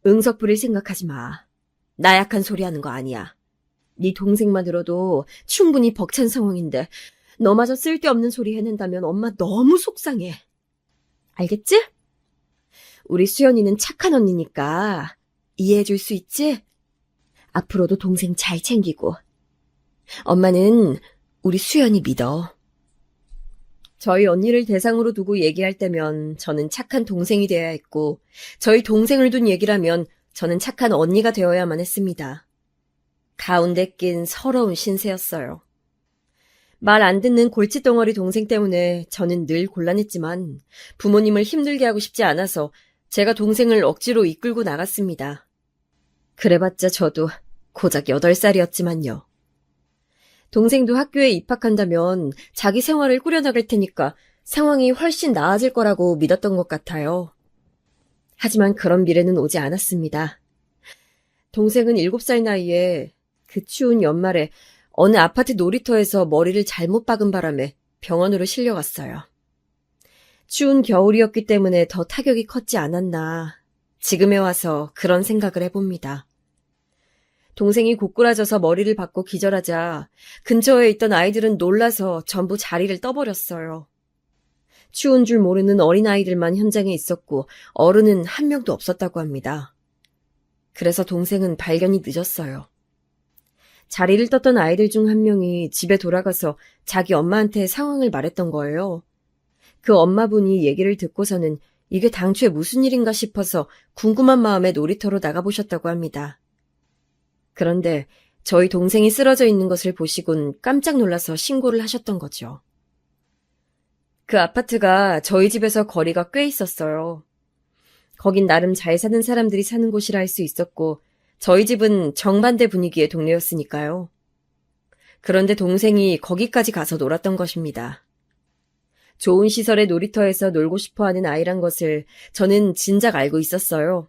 응석 부릴 생각하지 마. 나약한 소리 하는 거 아니야. 네 동생만으로도 충분히 벅찬 상황인데 너마저 쓸데없는 소리 해낸다면 엄마 너무 속상해. 알겠지? 우리 수연이는 착한 언니니까 이해해줄 수 있지? 앞으로도 동생 잘 챙기고. 엄마는 우리 수연이 믿어. 저희 언니를 대상으로 두고 얘기할 때면 저는 착한 동생이 되어야 했고 저희 동생을 둔 얘기라면 저는 착한 언니가 되어야만 했습니다. 가운데 낀 서러운 신세였어요. 말 안 듣는 골칫덩어리 동생 때문에 저는 늘 곤란했지만 부모님을 힘들게 하고 싶지 않아서 제가 동생을 억지로 이끌고 나갔습니다. 그래봤자 저도 고작 8살이었지만요. 동생도 학교에 입학한다면 자기 생활을 꾸려나갈 테니까 상황이 훨씬 나아질 거라고 믿었던 것 같아요. 하지만 그런 미래는 오지 않았습니다. 동생은 7살 나이에 그 추운 연말에 어느 아파트 놀이터에서 머리를 잘못 박은 바람에 병원으로 실려갔어요. 추운 겨울이었기 때문에 더 타격이 컸지 않았나. 지금에 와서 그런 생각을 해봅니다. 동생이 고꾸라져서 머리를 박고 기절하자 근처에 있던 아이들은 놀라서 전부 자리를 떠버렸어요. 추운 줄 모르는 어린아이들만 현장에 있었고 어른은 한 명도 없었다고 합니다. 그래서 동생은 발견이 늦었어요. 자리를 떴던 아이들 중 한 명이 집에 돌아가서 자기 엄마한테 상황을 말했던 거예요. 그 엄마분이 얘기를 듣고서는 이게 당초에 무슨 일인가 싶어서 궁금한 마음에 놀이터로 나가보셨다고 합니다. 그런데 저희 동생이 쓰러져 있는 것을 보시곤 깜짝 놀라서 신고를 하셨던 거죠. 그 아파트가 저희 집에서 거리가 꽤 있었어요. 거긴 나름 잘 사는 사람들이 사는 곳이라 할 수 있었고 저희 집은 정반대 분위기의 동네였으니까요. 그런데 동생이 거기까지 가서 놀았던 것입니다. 좋은 시설의 놀이터에서 놀고 싶어하는 아이란 것을 저는 진작 알고 있었어요.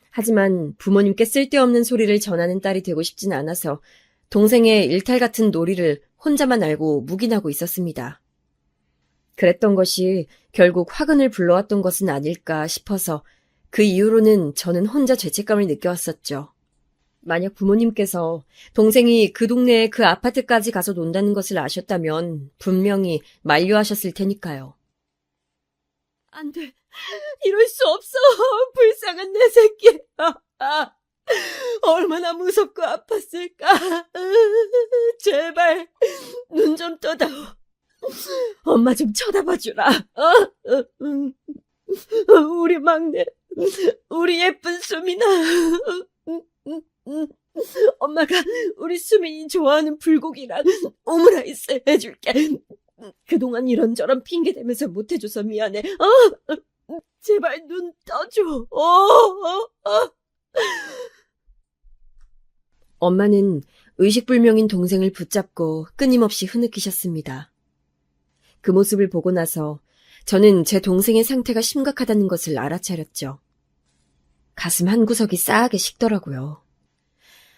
하지만 부모님께 쓸데없는 소리를 전하는 딸이 되고 싶진 않아서 동생의 일탈 같은 놀이를 혼자만 알고 묵인하고 있었습니다. 그랬던 것이 결국 화근을 불러왔던 것은 아닐까 싶어서 그 이후로는 저는 혼자 죄책감을 느껴왔었죠. 만약 부모님께서 동생이 그 동네에 그 아파트까지 가서 논다는 것을 아셨다면 분명히 만류하셨을 테니까요. 안 돼. 이럴 수 없어. 불쌍한 내 새끼. 얼마나 무섭고 아팠을까. 제발 눈 좀 떠다오. 엄마 좀 쳐다봐주라. 우리 막내, 우리 예쁜 수민아. 엄마가 우리 수민이 좋아하는 불고기랑 오므라이스 해줄게. 그동안 이런저런 핑계 대면서 못해줘서 미안해. 제발 눈 떠줘. 엄마는 의식불명인 동생을 붙잡고 끊임없이 흐느끼셨습니다. 그 모습을 보고 나서 저는 제 동생의 상태가 심각하다는 것을 알아차렸죠. 가슴 한구석이 싸하게 식더라고요.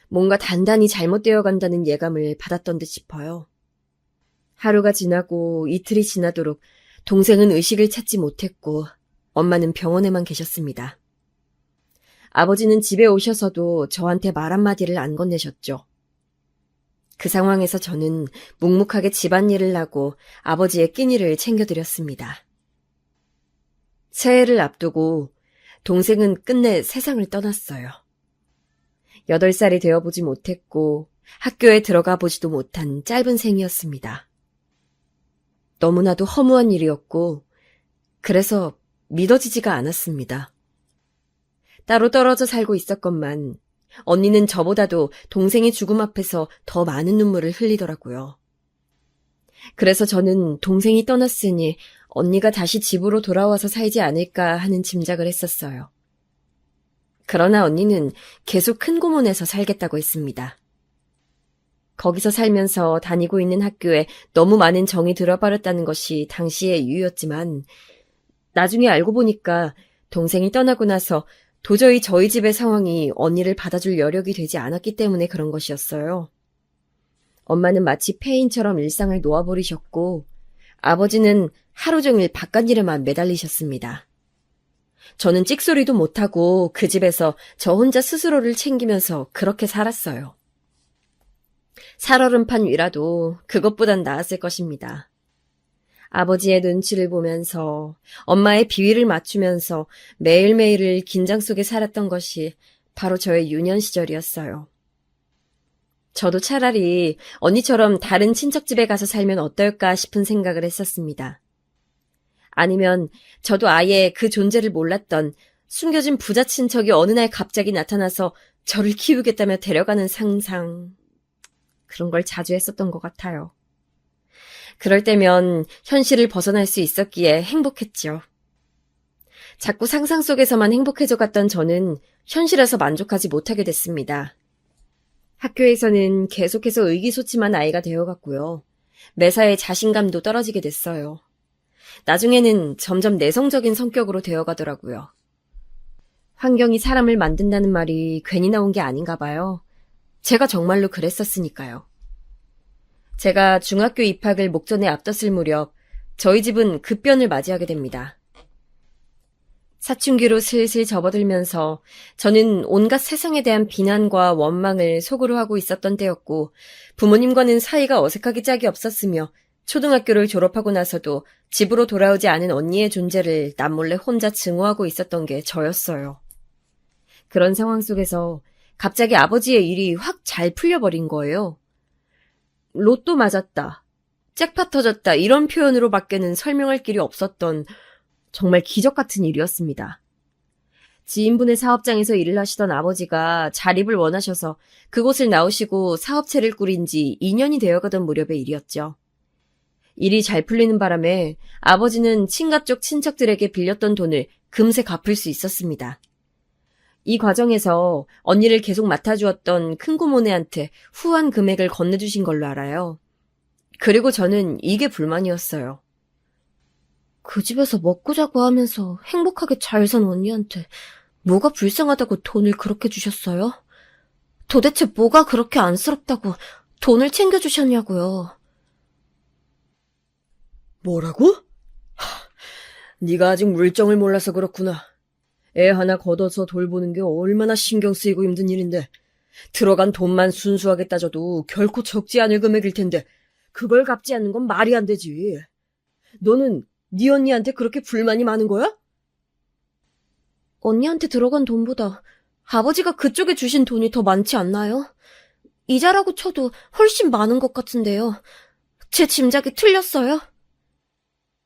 뭔가 단단히 잘못되어 간다는 예감을 받았던 듯 싶어요. 하루가 지나고 이틀이 지나도록 동생은 의식을 찾지 못했고 엄마는 병원에만 계셨습니다. 아버지는 집에 오셔서도 저한테 말 한마디를 안 건네셨죠. 그 상황에서 저는 묵묵하게 집안일을 하고 아버지의 끼니를 챙겨드렸습니다. 새해를 앞두고 동생은 끝내 세상을 떠났어요. 8살이 되어보지 못했고 학교에 들어가 보지도 못한 짧은 생이었습니다. 너무나도 허무한 일이었고 그래서 믿어지지가 않았습니다. 따로 떨어져 살고 있었건만 언니는 저보다도 동생의 죽음 앞에서 더 많은 눈물을 흘리더라고요. 그래서 저는 동생이 떠났으니 언니가 다시 집으로 돌아와서 살지 않을까 하는 짐작을 했었어요. 그러나 언니는 계속 큰 고문에서 살겠다고 했습니다. 거기서 살면서 다니고 있는 학교에 너무 많은 정이 들어버렸다는 것이 당시의 이유였지만 나중에 알고 보니까 동생이 떠나고 나서 도저히 저희 집의 상황이 언니를 받아줄 여력이 되지 않았기 때문에 그런 것이었어요. 엄마는 마치 폐인처럼 일상을 놓아버리셨고 아버지는 하루 종일 바깥일에만 매달리셨습니다. 저는 찍소리도 못하고 그 집에서 저 혼자 스스로를 챙기면서 그렇게 살았어요. 살얼음판 위라도 그것보단 나았을 것입니다. 아버지의 눈치를 보면서 엄마의 비위를 맞추면서 매일매일을 긴장 속에 살았던 것이 바로 저의 유년 시절이었어요. 저도 차라리 언니처럼 다른 친척 집에 가서 살면 어떨까 싶은 생각을 했었습니다. 아니면 저도 아예 그 존재를 몰랐던 숨겨진 부자 친척이 어느 날 갑자기 나타나서 저를 키우겠다며 데려가는 상상. 그런 걸 자주 했었던 것 같아요. 그럴 때면 현실을 벗어날 수 있었기에 행복했죠. 자꾸 상상 속에서만 행복해져 갔던 저는 현실에서 만족하지 못하게 됐습니다. 학교에서는 계속해서 의기소침한 아이가 되어갔고요. 매사에 자신감도 떨어지게 됐어요. 나중에는 점점 내성적인 성격으로 되어가더라고요. 환경이 사람을 만든다는 말이 괜히 나온 게 아닌가 봐요. 제가 정말로 그랬었으니까요. 제가 중학교 입학을 목전에 앞뒀을 무렵 저희 집은 급변을 맞이하게 됩니다. 사춘기로 슬슬 접어들면서 저는 온갖 세상에 대한 비난과 원망을 속으로 하고 있었던 때였고 부모님과는 사이가 어색하기 짝이 없었으며 초등학교를 졸업하고 나서도 집으로 돌아오지 않은 언니의 존재를 남몰래 혼자 증오하고 있었던 게 저였어요. 그런 상황 속에서 갑자기 아버지의 일이 확 잘 풀려버린 거예요. 로또 맞았다, 잭팟 터졌다 이런 표현으로 밖에는 설명할 길이 없었던 정말 기적 같은 일이었습니다. 지인분의 사업장에서 일을 하시던 아버지가 자립을 원하셔서 그곳을 나오시고 사업체를 꾸린 지 2년이 되어가던 무렵의 일이었죠. 일이 잘 풀리는 바람에 아버지는 친가 쪽 친척들에게 빌렸던 돈을 금세 갚을 수 있었습니다. 이 과정에서 언니를 계속 맡아주었던 큰고모네한테 후한 금액을 건네주신 걸로 알아요. 그리고 저는 이게 불만이었어요. 그 집에서 먹고 자고 하면서 행복하게 잘 산 언니한테 뭐가 불쌍하다고 돈을 그렇게 주셨어요? 도대체 뭐가 그렇게 안쓰럽다고 돈을 챙겨주셨냐고요. 뭐라고? 네가 아직 물정을 몰라서 그렇구나. 애 하나 걷어서 돌보는 게 얼마나 신경 쓰이고 힘든 일인데 들어간 돈만 순수하게 따져도 결코 적지 않을 금액일 텐데 그걸 갚지 않는 건 말이 안 되지. 너는 네 언니한테 그렇게 불만이 많은 거야? 언니한테 들어간 돈보다 아버지가 그쪽에 주신 돈이 더 많지 않나요? 이자라고 쳐도 훨씬 많은 것 같은데요. 제 짐작이 틀렸어요?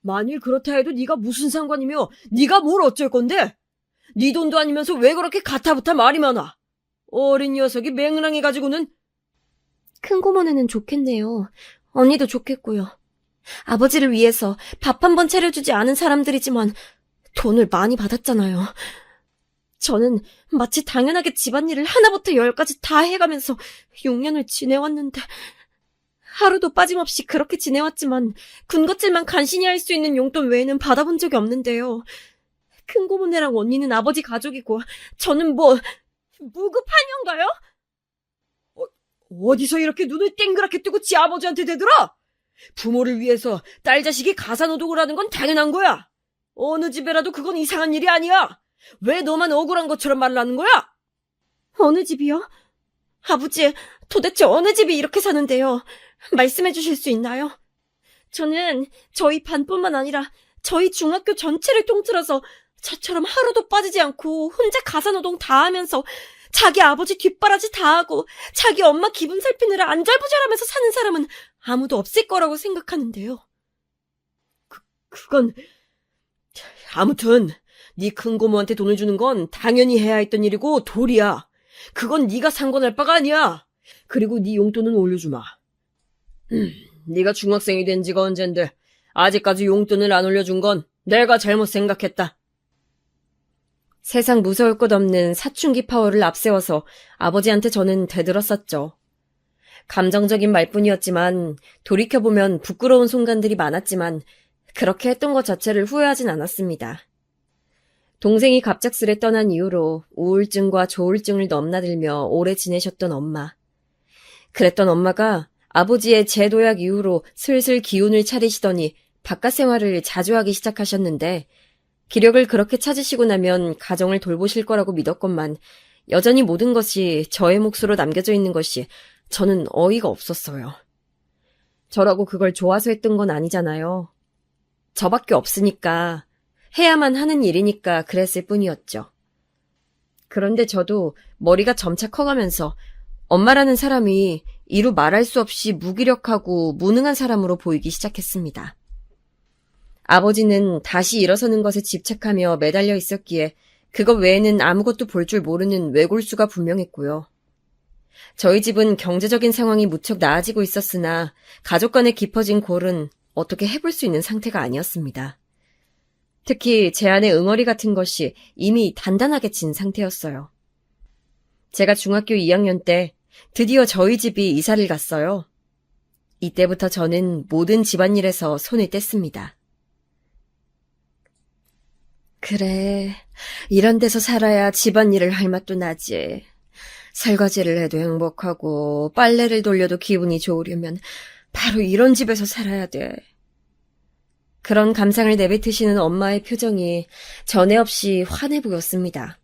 만일 그렇다 해도 네가 무슨 상관이며 네가 뭘 어쩔 건데? 네 돈도 아니면서 왜 그렇게 가타부타 말이 많아? 어린 녀석이 맹랑해가지고는. 큰고모네는 좋겠네요. 언니도 좋겠고요. 아버지를 위해서 밥 한 번 차려주지 않은 사람들이지만 돈을 많이 받았잖아요. 저는 마치 당연하게 집안일을 하나부터 열까지 다 해가면서 6년을 지내왔는데 하루도 빠짐없이 그렇게 지내왔지만 군것질만 간신히 할 수 있는 용돈 외에는 받아본 적이 없는데요. 큰고모네랑 언니는 아버지 가족이고 저는 뭐 무급하녀인가요? 어디서 이렇게 눈을 땡그랗게 뜨고 지 아버지한테 대들어? 부모를 위해서 딸 자식이 가사노동을 하는 건 당연한 거야. 어느 집에라도 그건 이상한 일이 아니야. 왜 너만 억울한 것처럼 말을 하는 거야? 어느 집이요? 아버지, 도대체 어느 집이 이렇게 사는데요? 말씀해 주실 수 있나요? 저는 저희 반뿐만 아니라 저희 중학교 전체를 통틀어서 저처럼 하루도 빠지지 않고 혼자 가사노동 다 하면서 자기 아버지 뒷바라지 다 하고 자기 엄마 기분 살피느라 안절부절하면서 사는 사람은 아무도 없을 거라고 생각하는데요. 그건 아무튼 네 큰고모한테 돈을 주는 건 당연히 해야 했던 일이고 도리야. 그건 네가 상관할 바가 아니야. 그리고 네 용돈은 올려주마. 네가 중학생이 된 지가 언젠데 아직까지 용돈을 안 올려준 건 내가 잘못 생각했다. 세상 무서울 것 없는 사춘기 파워를 앞세워서 아버지한테 저는 대들었었죠. 감정적인 말뿐이었지만 돌이켜보면 부끄러운 순간들이 많았지만 그렇게 했던 것 자체를 후회하진 않았습니다. 동생이 갑작스레 떠난 이후로 우울증과 조울증을 넘나들며 오래 지내셨던 엄마. 그랬던 엄마가 아버지의 재도약 이후로 슬슬 기운을 차리시더니 바깥 생활을 자주 하기 시작하셨는데 기력을 그렇게 찾으시고 나면 가정을 돌보실 거라고 믿었건만 여전히 모든 것이 저의 몫으로 남겨져 있는 것이 저는 어이가 없었어요. 저라고 그걸 좋아서 했던 건 아니잖아요. 저밖에 없으니까 해야만 하는 일이니까 그랬을 뿐이었죠. 그런데 저도 머리가 점차 커가면서 엄마라는 사람이 이루 말할 수 없이 무기력하고 무능한 사람으로 보이기 시작했습니다. 아버지는 다시 일어서는 것에 집착하며 매달려 있었기에 그것 외에는 아무것도 볼 줄 모르는 외골수가 분명했고요. 저희 집은 경제적인 상황이 무척 나아지고 있었으나 가족 간의 깊어진 골은 어떻게 해볼 수 있는 상태가 아니었습니다. 특히 제 안의 응어리 같은 것이 이미 단단하게 진 상태였어요. 제가 중학교 2학년 때 드디어 저희 집이 이사를 갔어요. 이때부터 저는 모든 집안일에서 손을 뗐습니다. 그래, 이런 데서 살아야 집안일을 할 맛도 나지. 설거지를 해도 행복하고 빨래를 돌려도 기분이 좋으려면 바로 이런 집에서 살아야 돼. 그런 감상을 내뱉으시는 엄마의 표정이 전에 없이 환해 보였습니다.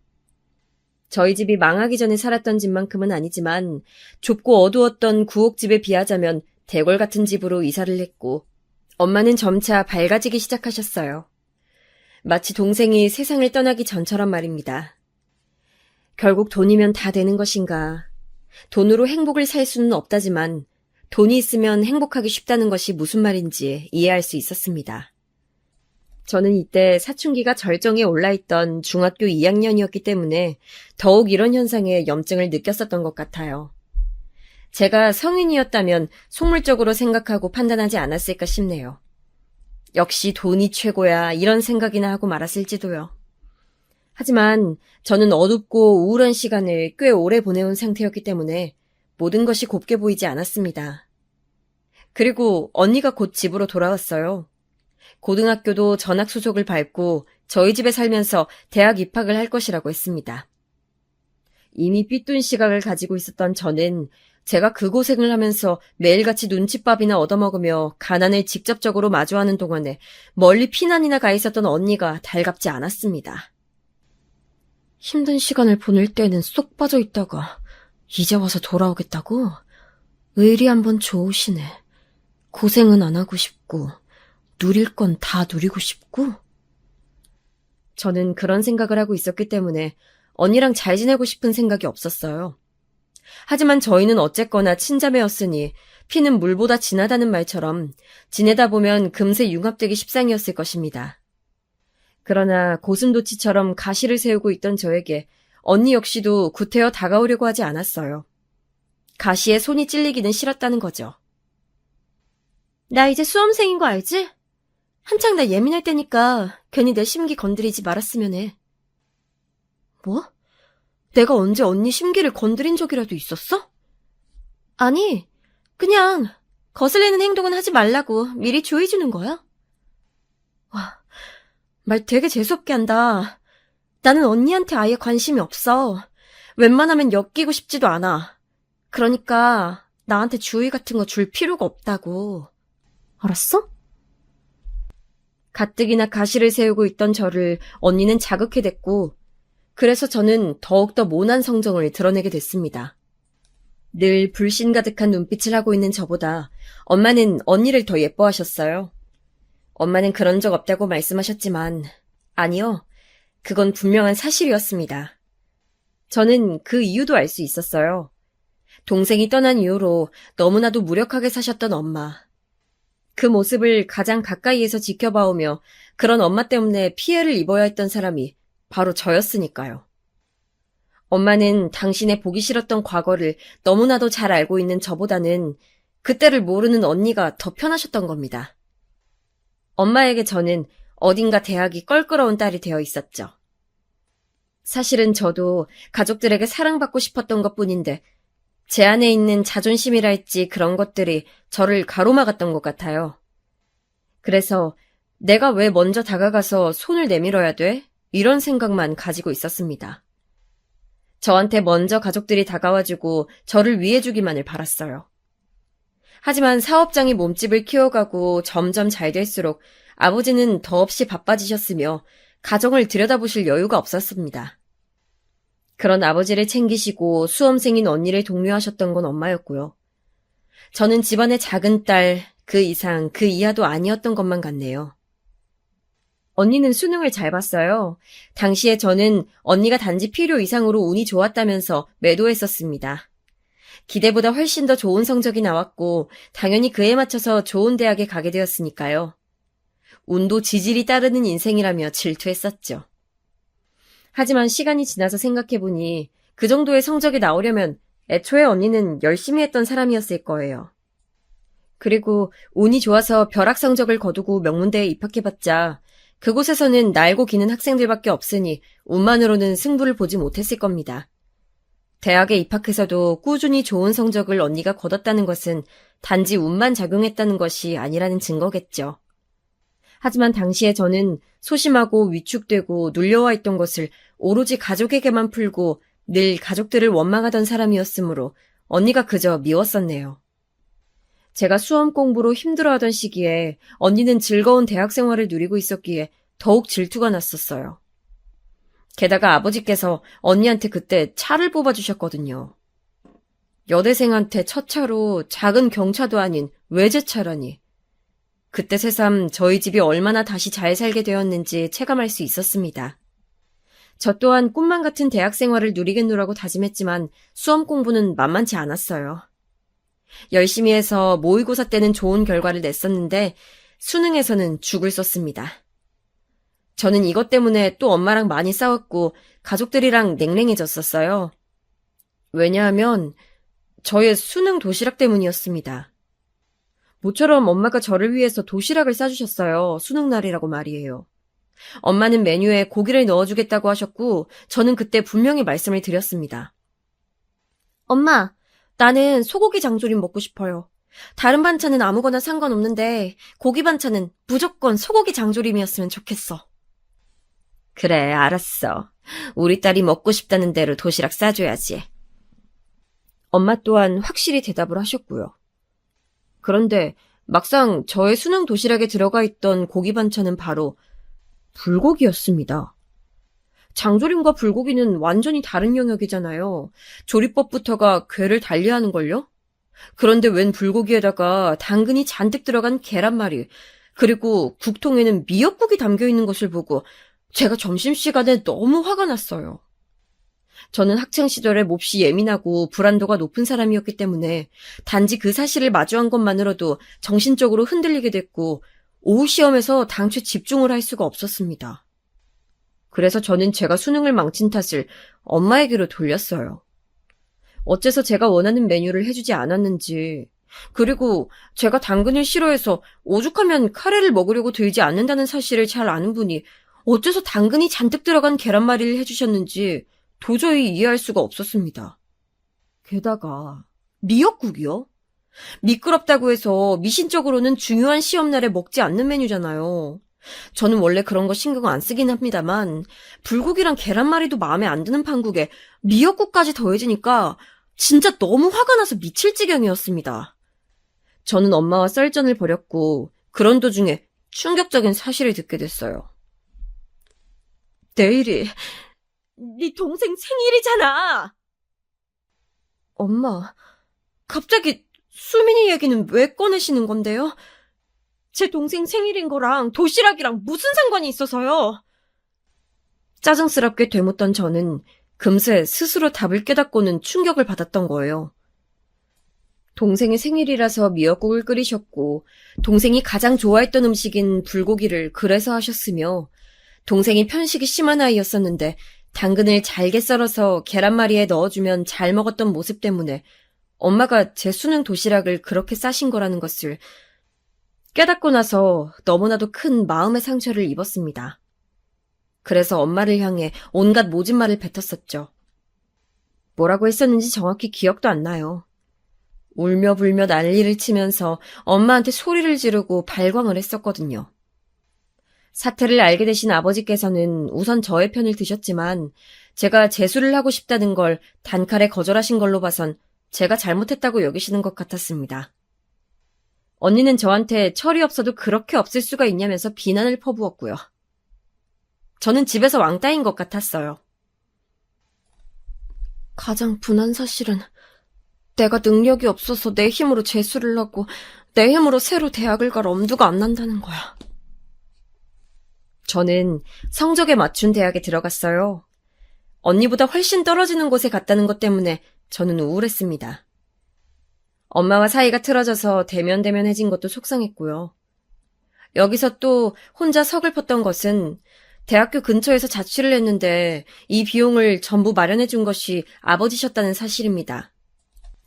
저희 집이 망하기 전에 살았던 집만큼은 아니지만 좁고 어두웠던 구옥집에 비하자면 대궐 같은 집으로 이사를 했고 엄마는 점차 밝아지기 시작하셨어요. 마치 동생이 세상을 떠나기 전처럼 말입니다. 결국 돈이면 다 되는 것인가. 돈으로 행복을 살 수는 없다지만 돈이 있으면 행복하기 쉽다는 것이 무슨 말인지 이해할 수 있었습니다. 저는 이때 사춘기가 절정에 올라있던 중학교 2학년이었기 때문에 더욱 이런 현상에 염증을 느꼈었던 것 같아요. 제가 성인이었다면 속물적으로 생각하고 판단하지 않았을까 싶네요. 역시 돈이 최고야 이런 생각이나 하고 말았을지도요. 하지만 저는 어둡고 우울한 시간을 꽤 오래 보내온 상태였기 때문에 모든 것이 곱게 보이지 않았습니다. 그리고 언니가 곧 집으로 돌아왔어요. 고등학교도 전학 수속을 밟고 저희 집에 살면서 대학 입학을 할 것이라고 했습니다. 이미 삐뚤 시각을 가지고 있었던 저는 제가 그 고생을 하면서 매일같이 눈칫밥이나 얻어먹으며 가난을 직접적으로 마주하는 동안에 멀리 피난이나 가 있었던 언니가 달갑지 않았습니다. 힘든 시간을 보낼 때는 쏙 빠져 있다가 이제 와서 돌아오겠다고? 의리 한번 좋으시네. 고생은 안 하고 싶고 누릴 건 다 누리고 싶고? 저는 그런 생각을 하고 있었기 때문에 언니랑 잘 지내고 싶은 생각이 없었어요. 하지만 저희는 어쨌거나 친자매였으니 피는 물보다 진하다는 말처럼 지내다 보면 금세 융합되기 십상이었을 것입니다. 그러나 고슴도치처럼 가시를 세우고 있던 저에게 언니 역시도 구태여 다가오려고 하지 않았어요. 가시에 손이 찔리기는 싫었다는 거죠. 나 이제 수험생인 거 알지? 한창 나 예민할 때니까 괜히 내 심기 건드리지 말았으면 해. 뭐? 내가 언제 언니 심기를 건드린 적이라도 있었어? 아니, 그냥 거슬리는 행동은 하지 말라고 미리 주의해주는 거야. 와, 말 되게 재수없게 한다. 나는 언니한테 아예 관심이 없어. 웬만하면 엮이고 싶지도 않아. 그러니까 나한테 주의 같은 거 줄 필요가 없다고. 알았어? 가뜩이나 가시를 세우고 있던 저를 언니는 자극해댔고 그래서 저는 더욱더 모난 성정을 드러내게 됐습니다. 늘 불신 가득한 눈빛을 하고 있는 저보다 엄마는 언니를 더 예뻐하셨어요. 엄마는 그런 적 없다고 말씀하셨지만 아니요, 그건 분명한 사실이었습니다. 저는 그 이유도 알 수 있었어요. 동생이 떠난 이후로 너무나도 무력하게 사셨던 엄마. 그 모습을 가장 가까이에서 지켜봐오며 그런 엄마 때문에 피해를 입어야 했던 사람이 바로 저였으니까요. 엄마는 당신의 보기 싫었던 과거를 너무나도 잘 알고 있는 저보다는 그때를 모르는 언니가 더 편하셨던 겁니다. 엄마에게 저는 어딘가 대학이 껄끄러운 딸이 되어 있었죠. 사실은 저도 가족들에게 사랑받고 싶었던 것뿐인데 제 안에 있는 자존심이랄지 그런 것들이 저를 가로막았던 것 같아요. 그래서 내가 왜 먼저 다가가서 손을 내밀어야 돼? 이런 생각만 가지고 있었습니다. 저한테 먼저 가족들이 다가와주고 저를 위해주기만을 바랐어요. 하지만 사업장이 몸집을 키워가고 점점 잘 될수록 아버지는 더없이 바빠지셨으며 가정을 들여다보실 여유가 없었습니다. 그런 아버지를 챙기시고 수험생인 언니를 독려하셨던 건 엄마였고요. 저는 집안의 작은 딸, 그 이상, 그 이하도 아니었던 것만 같네요. 언니는 수능을 잘 봤어요. 당시에 저는 언니가 단지 필요 이상으로 운이 좋았다면서 매도했었습니다. 기대보다 훨씬 더 좋은 성적이 나왔고 당연히 그에 맞춰서 좋은 대학에 가게 되었으니까요. 운도 지질이 따르는 인생이라며 질투했었죠. 하지만 시간이 지나서 생각해보니 그 정도의 성적이 나오려면 애초에 언니는 열심히 했던 사람이었을 거예요. 그리고 운이 좋아서 벼락 성적을 거두고 명문대에 입학해봤자 그곳에서는 날고 기는 학생들밖에 없으니 운만으로는 승부를 보지 못했을 겁니다. 대학에 입학해서도 꾸준히 좋은 성적을 언니가 거뒀다는 것은 단지 운만 작용했다는 것이 아니라는 증거겠죠. 하지만 당시에 저는 소심하고 위축되고 눌려와 있던 것을 오로지 가족에게만 풀고 늘 가족들을 원망하던 사람이었으므로 언니가 그저 미웠었네요. 제가 수험 공부로 힘들어하던 시기에 언니는 즐거운 대학 생활을 누리고 있었기에 더욱 질투가 났었어요. 게다가 아버지께서 언니한테 그때 차를 뽑아주셨거든요. 여대생한테 첫 차로 작은 경차도 아닌 외제차라니. 그때 새삼 저희 집이 얼마나 다시 잘 살게 되었는지 체감할 수 있었습니다. 저 또한 꿈만 같은 대학 생활을 누리겠노라고 다짐했지만 수험 공부는 만만치 않았어요. 열심히 해서 모의고사 때는 좋은 결과를 냈었는데 수능에서는 죽을 썼습니다. 저는 이것 때문에 또 엄마랑 많이 싸웠고 가족들이랑 냉랭해졌었어요. 왜냐하면 저의 수능 도시락 때문이었습니다. 모처럼 엄마가 저를 위해서 도시락을 싸주셨어요. 수능날이라고 말이에요. 엄마는 메뉴에 고기를 넣어주겠다고 하셨고 저는 그때 분명히 말씀을 드렸습니다. 엄마, 나는 소고기 장조림 먹고 싶어요. 다른 반찬은 아무거나 상관없는데 고기 반찬은 무조건 소고기 장조림이었으면 좋겠어. 그래, 알았어. 우리 딸이 먹고 싶다는 대로 도시락 싸줘야지. 엄마 또한 확실히 대답을 하셨고요. 그런데 막상 저의 수능 도시락에 들어가 있던 고기 반찬은 바로 불고기였습니다. 장조림과 불고기는 완전히 다른 영역이잖아요. 조리법부터가 궤를 달리하는걸요? 그런데 웬 불고기에다가 당근이 잔뜩 들어간 계란말이, 그리고 국통에는 미역국이 담겨있는 것을 보고 제가 점심시간에 너무 화가 났어요. 저는 학창시절에 몹시 예민하고 불안도가 높은 사람이었기 때문에 단지 그 사실을 마주한 것만으로도 정신적으로 흔들리게 됐고 오후 시험에서 당최 집중을 할 수가 없었습니다. 그래서 저는 제가 수능을 망친 탓을 엄마에게로 돌렸어요. 어째서 제가 원하는 메뉴를 해주지 않았는지, 그리고 제가 당근을 싫어해서 오죽하면 카레를 먹으려고 들지 않는다는 사실을 잘 아는 분이 어째서 당근이 잔뜩 들어간 계란말이를 해주셨는지 도저히 이해할 수가 없었습니다. 게다가 미역국이요? 미끄럽다고 해서 미신적으로는 중요한 시험날에 먹지 않는 메뉴잖아요. 저는 원래 그런 거 신경 안 쓰긴 합니다만 불고기랑 계란말이도 마음에 안 드는 판국에 미역국까지 더해지니까 진짜 너무 화가 나서 미칠 지경이었습니다. 저는 엄마와 썰전을 벌였고 그런 도중에 충격적인 사실을 듣게 됐어요. 내일이 네 동생 생일이잖아. 엄마, 갑자기 수민이 얘기는 왜 꺼내시는 건데요? 제 동생 생일인 거랑 도시락이랑 무슨 상관이 있어서요? 짜증스럽게 되묻던 저는 금세 스스로 답을 깨닫고는 충격을 받았던 거예요. 동생의 생일이라서 미역국을 끓이셨고 동생이 가장 좋아했던 음식인 불고기를 그래서 하셨으며 동생이 편식이 심한 아이였었는데 당근을 잘게 썰어서 계란말이에 넣어주면 잘 먹었던 모습 때문에 엄마가 제 수능 도시락을 그렇게 싸신 거라는 것을 깨닫고 나서 너무나도 큰 마음의 상처를 입었습니다. 그래서 엄마를 향해 온갖 모진 말을 뱉었었죠. 뭐라고 했었는지 정확히 기억도 안 나요. 울며 불며 난리를 치면서 엄마한테 소리를 지르고 발광을 했었거든요. 사태를 알게 되신 아버지께서는 우선 저의 편을 드셨지만 제가 재수를 하고 싶다는 걸 단칼에 거절하신 걸로 봐선 제가 잘못했다고 여기시는 것 같았습니다. 언니는 저한테 철이 없어도 그렇게 없을 수가 있냐면서 비난을 퍼부었고요. 저는 집에서 왕따인 것 같았어요. 가장 분한 사실은 내가 능력이 없어서 내 힘으로 재수를 하고 내 힘으로 새로 대학을 갈 엄두가 안 난다는 거야. 저는 성적에 맞춘 대학에 들어갔어요. 언니보다 훨씬 떨어지는 곳에 갔다는 것 때문에 저는 우울했습니다. 엄마와 사이가 틀어져서 대면대면해진 것도 속상했고요. 여기서 또 혼자 서글펐던 것은 대학교 근처에서 자취를 했는데 이 비용을 전부 마련해준 것이 아버지셨다는 사실입니다.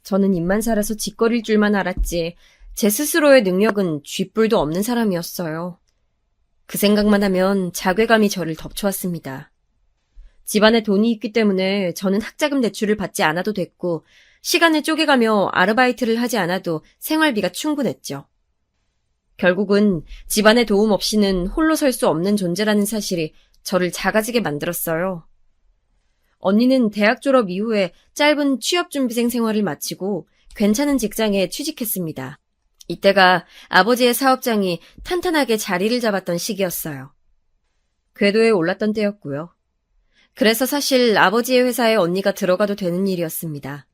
저는 입만 살아서 짓거릴 줄만 알았지 제 스스로의 능력은 쥐뿔도 없는 사람이었어요. 그 생각만 하면 자괴감이 저를 덮쳐왔습니다. 집안에 돈이 있기 때문에 저는 학자금 대출을 받지 않아도 됐고 시간을 쪼개가며 아르바이트를 하지 않아도 생활비가 충분했죠. 결국은 집안의 도움 없이는 홀로 설 수 없는 존재라는 사실이 저를 작아지게 만들었어요. 언니는 대학 졸업 이후에 짧은 취업준비생 생활을 마치고 괜찮은 직장에 취직했습니다. 이때가 아버지의 사업장이 탄탄하게 자리를 잡았던 시기였어요. 궤도에 올랐던 때였고요. 그래서 사실 아버지의 회사에 언니가 들어가도 되는 일이었습니다.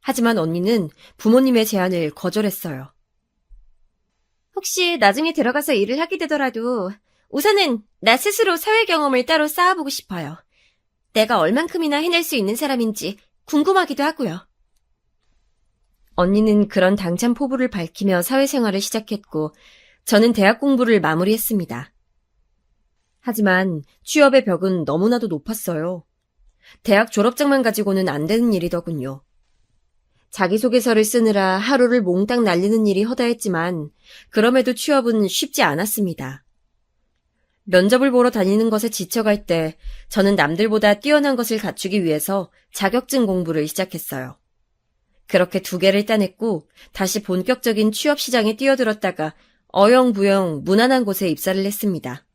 하지만 언니는 부모님의 제안을 거절했어요. 혹시 나중에 들어가서 일을 하게 되더라도 우선은 나 스스로 사회 경험을 따로 쌓아보고 싶어요. 내가 얼만큼이나 해낼 수 있는 사람인지 궁금하기도 하고요. 언니는 그런 당찬 포부를 밝히며 사회생활을 시작했고 저는 대학 공부를 마무리했습니다. 하지만 취업의 벽은 너무나도 높았어요. 대학 졸업장만 가지고는 안 되는 일이더군요. 자기소개서를 쓰느라 하루를 몽땅 날리는 일이 허다했지만 그럼에도 취업은 쉽지 않았습니다. 면접을 보러 다니는 것에 지쳐갈 때 저는 남들보다 뛰어난 것을 갖추기 위해서 자격증 공부를 시작했어요. 그렇게 2개를 따냈고 다시 본격적인 취업 시장에 뛰어들었다가 어영부영 무난한 곳에 입사를 했습니다.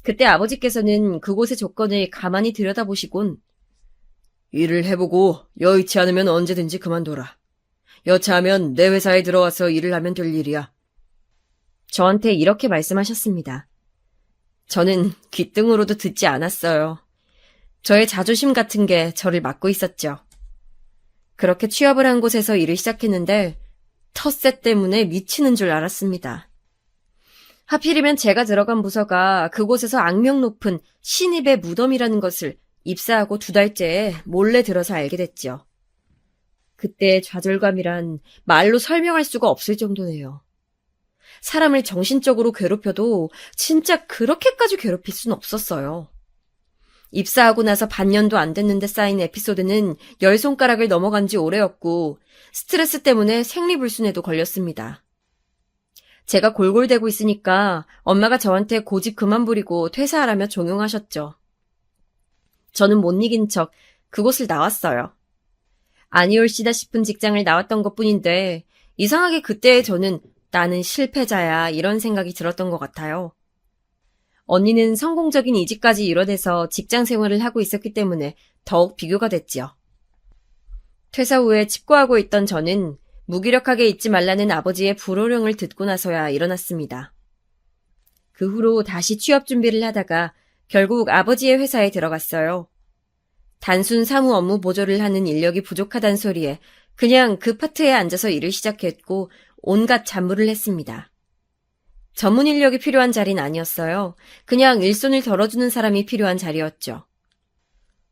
그때 아버지께서는 그곳의 조건을 가만히 들여다보시곤 일을 해보고 여의치 않으면 언제든지 그만둬라. 여차하면 내 회사에 들어와서 일을 하면 될 일이야. 저한테 이렇게 말씀하셨습니다. 저는 귓등으로도 듣지 않았어요. 저의 자존심 같은 게 저를 막고 있었죠. 그렇게 취업을 한 곳에서 일을 시작했는데 텃세 때문에 미치는 줄 알았습니다. 하필이면 제가 들어간 부서가 그곳에서 악명 높은 신입의 무덤이라는 것을 입사하고 2달째에 몰래 들어서 알게 됐죠. 그때의 좌절감이란 말로 설명할 수가 없을 정도네요. 사람을 정신적으로 괴롭혀도 진짜 그렇게까지 괴롭힐 순 없었어요. 입사하고 나서 반년도 안 됐는데 쌓인 에피소드는 10손가락을 넘어간 지 오래였고 스트레스 때문에 생리불순에도 걸렸습니다. 제가 골골대고 있으니까 엄마가 저한테 고집 그만 부리고 퇴사하라며 종용하셨죠. 저는 못 이긴 척 그곳을 나왔어요. 아니올시다 싶은 직장을 나왔던 것뿐인데 이상하게 그때의 저는 나는 실패자야 이런 생각이 들었던 것 같아요. 언니는 성공적인 이직까지 이뤄내서 직장 생활을 하고 있었기 때문에 더욱 비교가 됐지요. 퇴사 후에 칩거하고 있던 저는 무기력하게 있지 말라는 아버지의 불호령을 듣고 나서야 일어났습니다. 그 후로 다시 취업 준비를 하다가 결국 아버지의 회사에 들어갔어요. 단순 사무 업무 보조를 하는 인력이 부족하단 소리에 그냥 그 파트에 앉아서 일을 시작했고 온갖 잡무를 했습니다. 전문 인력이 필요한 자리는 아니었어요. 그냥 일손을 덜어주는 사람이 필요한 자리였죠.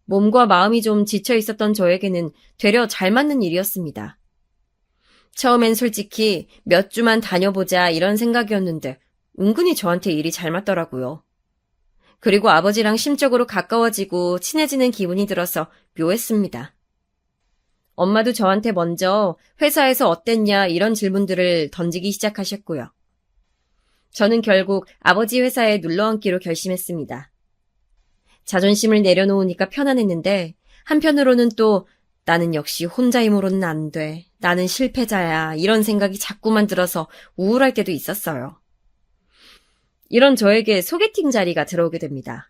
몸과 마음이 좀 지쳐 있었던 저에게는 되려 잘 맞는 일이었습니다. 처음엔 솔직히 몇 주만 다녀보자 이런 생각이었는데 은근히 저한테 일이 잘 맞더라고요. 그리고 아버지랑 심적으로 가까워지고 친해지는 기분이 들어서 묘했습니다. 엄마도 저한테 먼저 회사에서 어땠냐 이런 질문들을 던지기 시작하셨고요. 저는 결국 아버지 회사에 눌러앉기로 결심했습니다. 자존심을 내려놓으니까 편안했는데 한편으로는 또 나는 역시 혼자 힘으로는 안 돼. 나는 실패자야. 이런 생각이 자꾸만 들어서 우울할 때도 있었어요. 이런 저에게 소개팅 자리가 들어오게 됩니다.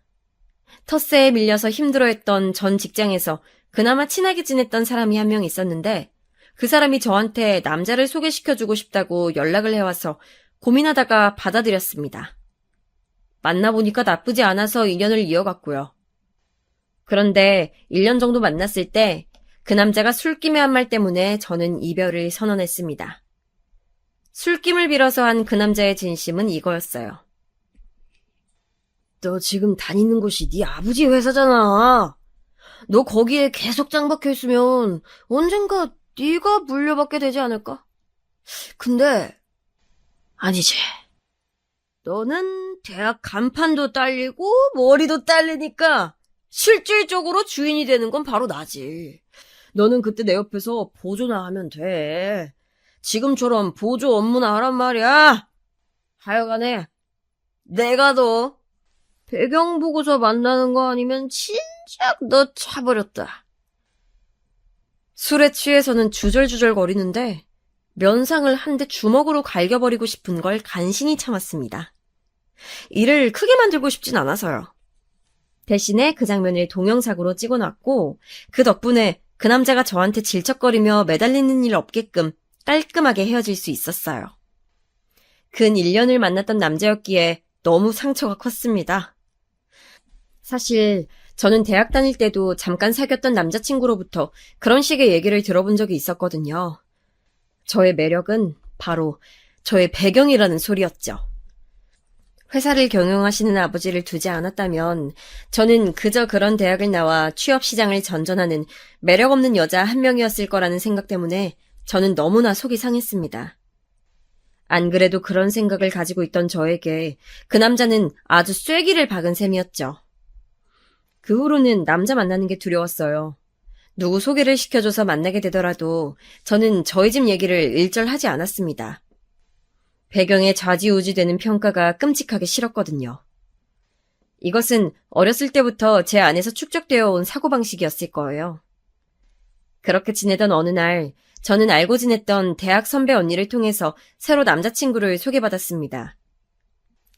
텃세에 밀려서 힘들어했던 전 직장에서 그나마 친하게 지냈던 사람이 한 명 있었는데 그 사람이 저한테 남자를 소개시켜주고 싶다고 연락을 해와서 고민하다가 받아들였습니다. 만나보니까 나쁘지 않아서 인연을 이어갔고요. 그런데 1년 정도 만났을 때 그 남자가 술김에 한 말 때문에 저는 이별을 선언했습니다. 술김을 빌어서 한 그 남자의 진심은 이거였어요. 너 지금 다니는 곳이 네 아버지 회사잖아. 너 거기에 계속 짱 박혀있으면 언젠가 네가 물려받게 되지 않을까? 근데 아니지. 너는 대학 간판도 딸리고 머리도 딸리니까 실질적으로 주인이 되는 건 바로 나지. 너는 그때 내 옆에서 보조나 하면 돼. 지금처럼 보조 업무나 하란 말이야. 하여간에 내가 너 배경 보고서 만나는 거 아니면 진짜 쫙 넣어차버렸다. 술에 취해서는 주절주절 거리는데 면상을 한 대 주먹으로 갈겨버리고 싶은 걸 간신히 참았습니다. 이를 크게 만들고 싶진 않아서요. 대신에 그 장면을 동영상으로 찍어놨고 그 덕분에 그 남자가 저한테 질척거리며 매달리는 일 없게끔 깔끔하게 헤어질 수 있었어요. 근 1년을 만났던 남자였기에 너무 상처가 컸습니다. 사실 저는 대학 다닐 때도 잠깐 사귀었던 남자친구로부터 그런 식의 얘기를 들어본 적이 있었거든요. 저의 매력은 바로 저의 배경이라는 소리였죠. 회사를 경영하시는 아버지를 두지 않았다면 저는 그저 그런 대학을 나와 취업시장을 전전하는 매력 없는 여자 한 명이었을 거라는 생각 때문에 저는 너무나 속이 상했습니다. 안 그래도 그런 생각을 가지고 있던 저에게 그 남자는 아주 쐐기를 박은 셈이었죠. 그 후로는 남자 만나는 게 두려웠어요. 누구 소개를 시켜줘서 만나게 되더라도 저는 저희 집 얘기를 일절하지 않았습니다. 배경에 좌지우지되는 평가가 끔찍하게 싫었거든요. 이것은 어렸을 때부터 제 안에서 축적되어 온 사고방식이었을 거예요. 그렇게 지내던 어느 날 저는 알고 지냈던 대학 선배 언니를 통해서 새로 남자친구를 소개받았습니다.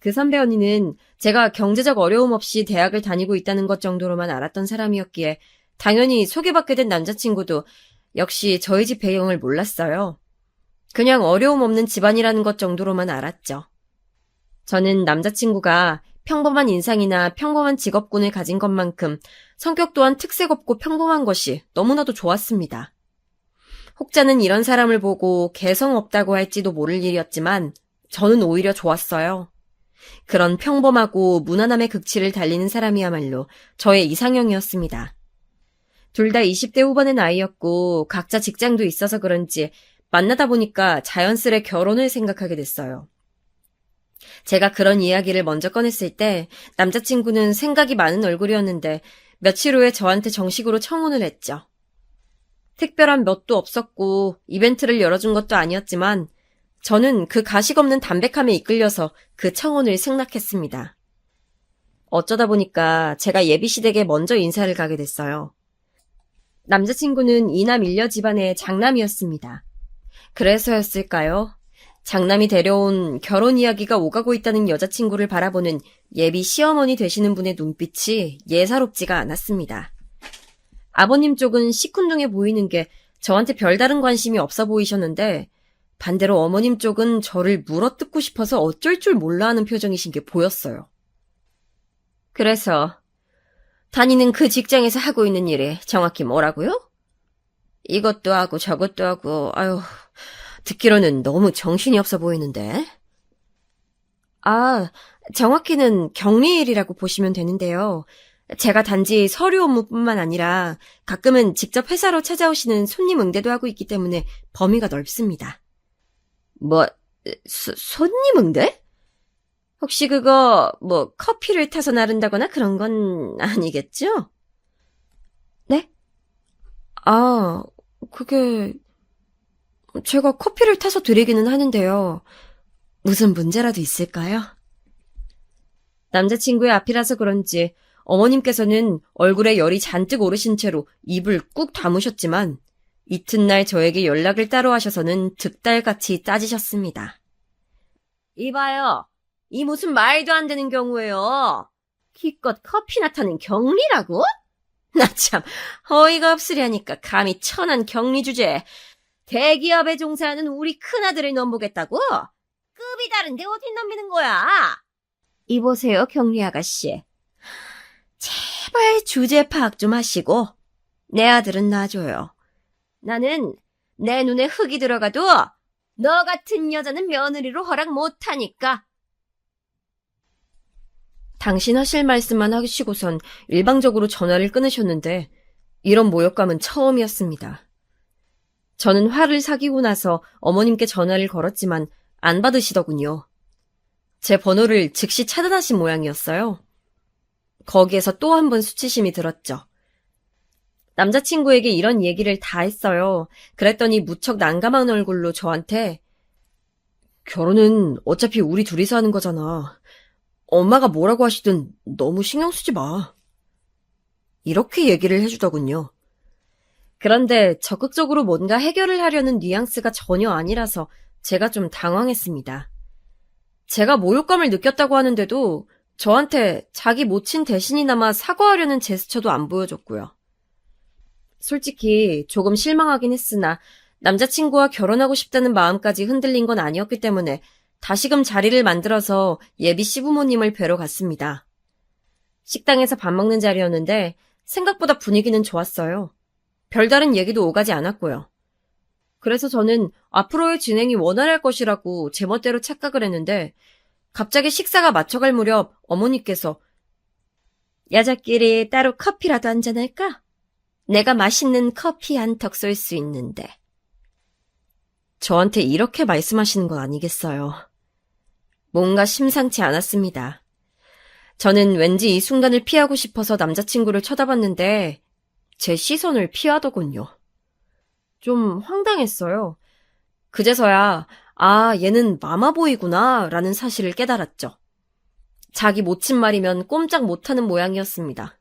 그 선배 언니는 제가 경제적 어려움 없이 대학을 다니고 있다는 것 정도로만 알았던 사람이었기에 당연히 소개받게 된 남자친구도 역시 저희 집 배경을 몰랐어요. 그냥 어려움 없는 집안이라는 것 정도로만 알았죠. 저는 남자친구가 평범한 인상이나 평범한 직업군을 가진 것만큼 성격 또한 특색 없고 평범한 것이 너무나도 좋았습니다. 혹자는 이런 사람을 보고 개성 없다고 할지도 모를 일이었지만 저는 오히려 좋았어요. 그런 평범하고 무난함의 극치를 달리는 사람이야말로 저의 이상형이었습니다. 둘 다 20대 후반의 나이였고 각자 직장도 있어서 그런지 만나다 보니까 자연스레 결혼을 생각하게 됐어요. 제가 그런 이야기를 먼저 꺼냈을 때 남자친구는 생각이 많은 얼굴이었는데 며칠 후에 저한테 정식으로 청혼을 했죠. 특별한 뭣도 없었고 이벤트를 열어준 것도 아니었지만 저는 그 가식 없는 담백함에 이끌려서 그 청혼을 승낙했습니다. 어쩌다 보니까 제가 예비시댁에 먼저 인사를 가게 됐어요. 남자친구는 이남 일녀 집안의 장남이었습니다. 그래서였을까요? 장남이 데려온 결혼 이야기가 오가고 있다는 여자친구를 바라보는 예비 시어머니 되시는 분의 눈빛이 예사롭지가 않았습니다. 아버님 쪽은 시큰둥해 보이는 게 저한테 별다른 관심이 없어 보이셨는데 반대로 어머님 쪽은 저를 물어뜯고 싶어서 어쩔 줄 몰라 하는 표정이신 게 보였어요. 그래서 다니는 그 직장에서 하고 있는 일이 정확히 뭐라고요? 이것도 하고 저것도 하고 아유 듣기로는 너무 정신이 없어 보이는데. 아, 정확히는 격리일이라고 보시면 되는데요. 제가 단지 서류 업무뿐만 아니라 가끔은 직접 회사로 찾아오시는 손님 응대도 하고 있기 때문에 범위가 넓습니다. 뭐, 손님 응대? 혹시 그거 커피를 타서 나른다거나 그런 건 아니겠죠? 네? 아, 그게 제가 커피를 타서 드리기는 하는데요. 무슨 문제라도 있을까요? 남자친구의 앞이라서 그런지 어머님께서는 얼굴에 열이 잔뜩 오르신 채로 입을 꾹 다무셨지만 이튿날 저에게 연락을 따로 하셔서는 득달같이 따지셨습니다. 이봐요. 이 무슨 말도 안 되는 경우예요. 기껏 커피나 타는 격리라고? 나 참 어이가 없으려니까 감히 천한 격리 주제에 대기업에 종사하는 우리 큰아들을 넘보겠다고? 급이 다른데 어딜 넘기는 거야? 이보세요, 격리 아가씨. 제발 주제 파악 좀 하시고 내 아들은 놔줘요. 나는 내 눈에 흙이 들어가도 너 같은 여자는 며느리로 허락 못하니까. 당신 하실 말씀만 하시고선 일방적으로 전화를 끊으셨는데 이런 모욕감은 처음이었습니다. 저는 화를 사귀고 나서 어머님께 전화를 걸었지만 안 받으시더군요. 제 번호를 즉시 차단하신 모양이었어요. 거기에서 또 한 번 수치심이 들었죠. 남자친구에게 이런 얘기를 다 했어요. 그랬더니 무척 난감한 얼굴로 저한테 결혼은 어차피 우리 둘이서 하는 거잖아. 엄마가 뭐라고 하시든 너무 신경 쓰지 마. 이렇게 얘기를 해주더군요. 그런데 적극적으로 뭔가 해결을 하려는 뉘앙스가 전혀 아니라서 제가 좀 당황했습니다. 제가 모욕감을 느꼈다고 하는데도 저한테 자기 모친 대신이나마 사과하려는 제스처도 안 보여줬고요. 솔직히 조금 실망하긴 했으나 남자친구와 결혼하고 싶다는 마음까지 흔들린 건 아니었기 때문에 다시금 자리를 만들어서 예비 시부모님을 뵈러 갔습니다. 식당에서 밥 먹는 자리였는데 생각보다 분위기는 좋았어요. 별다른 얘기도 오가지 않았고요. 그래서 저는 앞으로의 진행이 원활할 것이라고 제멋대로 착각을 했는데 갑자기 식사가 맞춰갈 무렵 어머니께서 여자끼리 따로 커피라도 한잔할까? 내가 맛있는 커피 한 턱 쏠 수 있는데. 저한테 이렇게 말씀하시는 건 아니겠어요. 뭔가 심상치 않았습니다. 저는 왠지 이 순간을 피하고 싶어서 남자친구를 쳐다봤는데 제 시선을 피하더군요. 좀 황당했어요. 그제서야 얘는 마마보이구나 라는 사실을 깨달았죠. 자기 모친 말이면 꼼짝 못하는 모양이었습니다.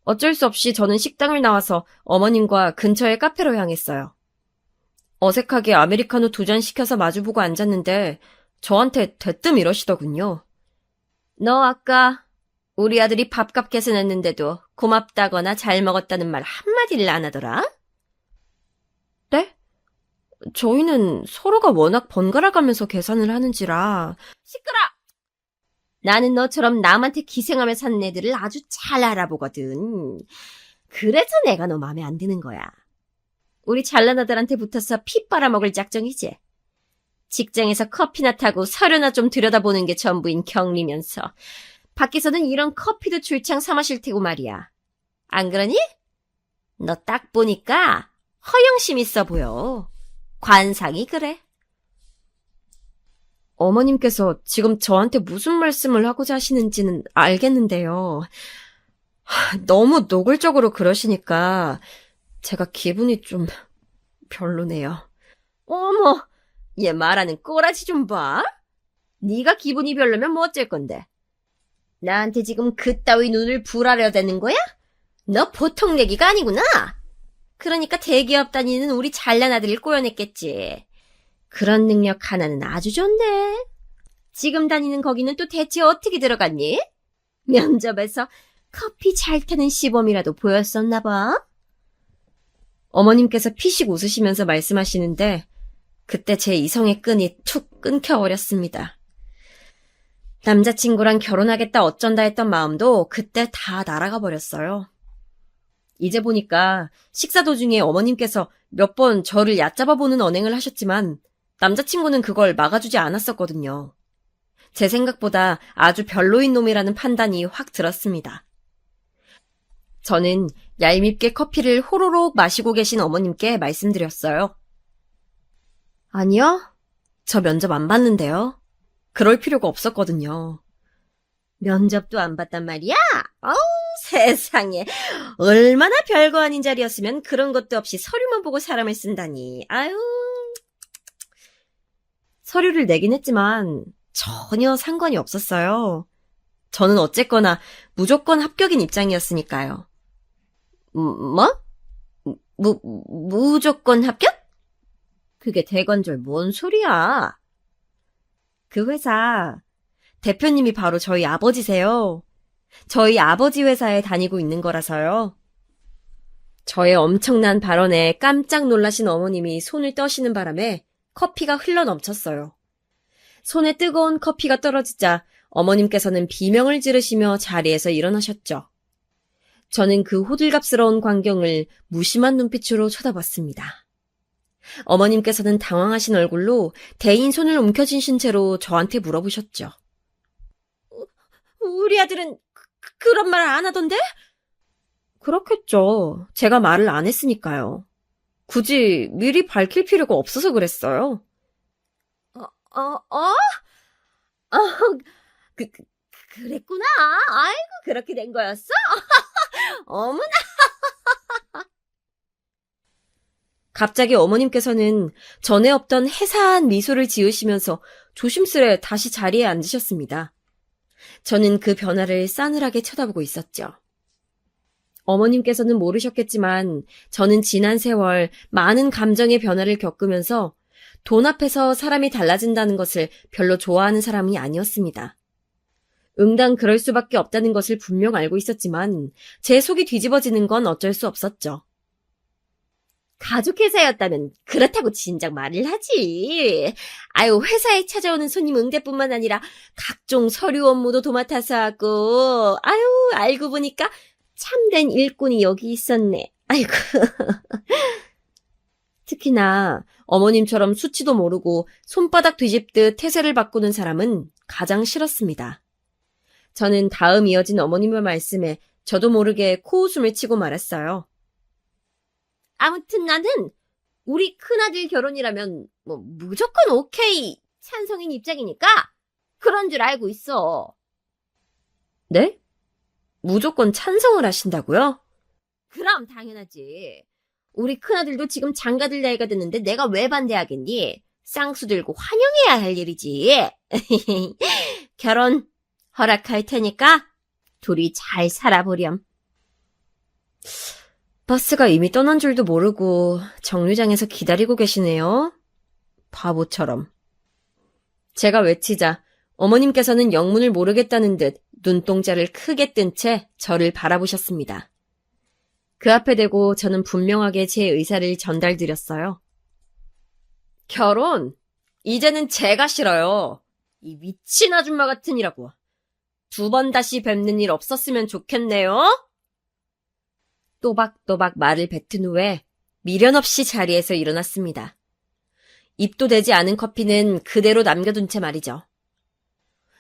어쩔 수 없이 저는 식당을 나와서 어머님과 근처의 카페로 향했어요. 어색하게 아메리카노 2잔 시켜서 마주보고 앉았는데 저한테 대뜸 이러시더군요. 너 아까 우리 아들이 밥값 계산했는데도 고맙다거나 잘 먹었다는 말 한마디를 안 하더라? 네? 저희는 서로가 워낙 번갈아가면서 계산을 하는지라. 시끄러! 나는 너처럼 남한테 기생하며 사는 애들을 아주 잘 알아보거든. 그래서 내가 너 마음에 안 드는 거야. 우리 잘난 아들한테 붙어서 피 빨아먹을 작정이지. 직장에서 커피나 타고 서류나 좀 들여다보는 게 전부인 경리면서 밖에서는 이런 커피도 줄창 사 마실 테고 말이야. 안 그러니? 너 딱 보니까 허영심 있어 보여. 관상이 그래. 어머님께서 지금 저한테 무슨 말씀을 하고자 하시는지는 알겠는데요. 너무 노골적으로 그러시니까 제가 기분이 좀 별로네요. 어머, 얘 말하는 꼬라지 좀 봐. 네가 기분이 별로면 뭐 어쩔 건데. 나한테 지금 그따위 눈을 불하려대는 거야? 너 보통 얘기가 아니구나. 그러니까 대기업 다니는 우리 잘난 아들을 꼬여냈겠지. 그런 능력 하나는 아주 좋네. 지금 다니는 거기는 또 대체 어떻게 들어갔니? 면접에서 커피 잘 타는 시범이라도 보였었나 봐. 어머님께서 피식 웃으시면서 말씀하시는데 그때 제 이성의 끈이 툭 끊겨버렸습니다. 남자친구랑 결혼하겠다 어쩐다 했던 마음도 그때 다 날아가 버렸어요. 이제 보니까 식사 도중에 어머님께서 몇 번 저를 얕잡아보는 언행을 하셨지만 남자친구는 그걸 막아주지 않았었거든요. 제 생각보다 아주 별로인 놈이라는 판단이 확 들었습니다. 저는 얄밉게 커피를 호로록 마시고 계신 어머님께 말씀드렸어요. 아니요, 저 면접 안 봤는데요. 그럴 필요가 없었거든요. 면접도 안 봤단 말이야? 어우, 세상에. 얼마나 별거 아닌 자리였으면 그런 것도 없이 서류만 보고 사람을 쓴다니. 아유. 서류를 내긴 했지만 전혀 상관이 없었어요. 저는 어쨌거나 무조건 합격인 입장이었으니까요. 뭐? 무조건 합격? 그게 대관절 뭔 소리야? 그 회사 대표님이 바로 저희 아버지세요. 저희 아버지 회사에 다니고 있는 거라서요. 저의 엄청난 발언에 깜짝 놀라신 어머님이 손을 떠시는 바람에 커피가 흘러넘쳤어요. 손에 뜨거운 커피가 떨어지자 어머님께서는 비명을 지르시며 자리에서 일어나셨죠. 저는 그 호들갑스러운 광경을 무심한 눈빛으로 쳐다봤습니다. 어머님께서는 당황하신 얼굴로 대인 손을 움켜쥐신 채로 저한테 물어보셨죠. 우리 아들은 그런 말 안 하던데? 그렇겠죠. 제가 말을 안 했으니까요. 굳이 미리 밝힐 필요가 없어서 그랬어요. 그랬구나. 아이고, 그렇게 된 거였어? 어머나. 갑자기 어머님께서는 전에 없던 해사한 미소를 지으시면서 조심스레 다시 자리에 앉으셨습니다. 저는 그 변화를 싸늘하게 쳐다보고 있었죠. 어머님께서는 모르셨겠지만 저는 지난 세월 많은 감정의 변화를 겪으면서 돈 앞에서 사람이 달라진다는 것을 별로 좋아하는 사람이 아니었습니다. 응당 그럴 수밖에 없다는 것을 분명 알고 있었지만 제 속이 뒤집어지는 건 어쩔 수 없었죠. 가족회사였다면 그렇다고 진작 말을 하지. 아유, 회사에 찾아오는 손님 응대뿐만 아니라 각종 서류 업무도 도맡아서 하고, 아유, 알고 보니까 참된 일꾼이 여기 있었네. 아이고. 특히나 어머님처럼 수치도 모르고 손바닥 뒤집듯 태세를 바꾸는 사람은 가장 싫었습니다. 저는 다음 이어진 어머님의 말씀에 저도 모르게 코웃음을 치고 말았어요. 아무튼 나는 우리 큰아들 결혼이라면 무조건 오케이 찬성인 입장이니까 그런 줄 알고 있어. 네? 무조건 찬성을 하신다고요? 그럼 당연하지. 우리 큰아들도 지금 장가들 나이가 됐는데 내가 왜 반대하겠니? 쌍수 들고 환영해야 할 일이지. 결혼 허락할 테니까 둘이 잘 살아보렴. 버스가 이미 떠난 줄도 모르고 정류장에서 기다리고 계시네요. 바보처럼. 제가 외치자 어머님께서는 영문을 모르겠다는 듯 눈동자를 크게 뜬 채 저를 바라보셨습니다. 그 앞에 대고 저는 분명하게 제 의사를 전달드렸어요. 결혼? 이제는 제가 싫어요. 이 미친 아줌마 같으니라고. 2번 다시 뵙는 일 없었으면 좋겠네요. 또박또박 말을 뱉은 후에 미련 없이 자리에서 일어났습니다. 입도 되지 않은 커피는 그대로 남겨둔 채 말이죠.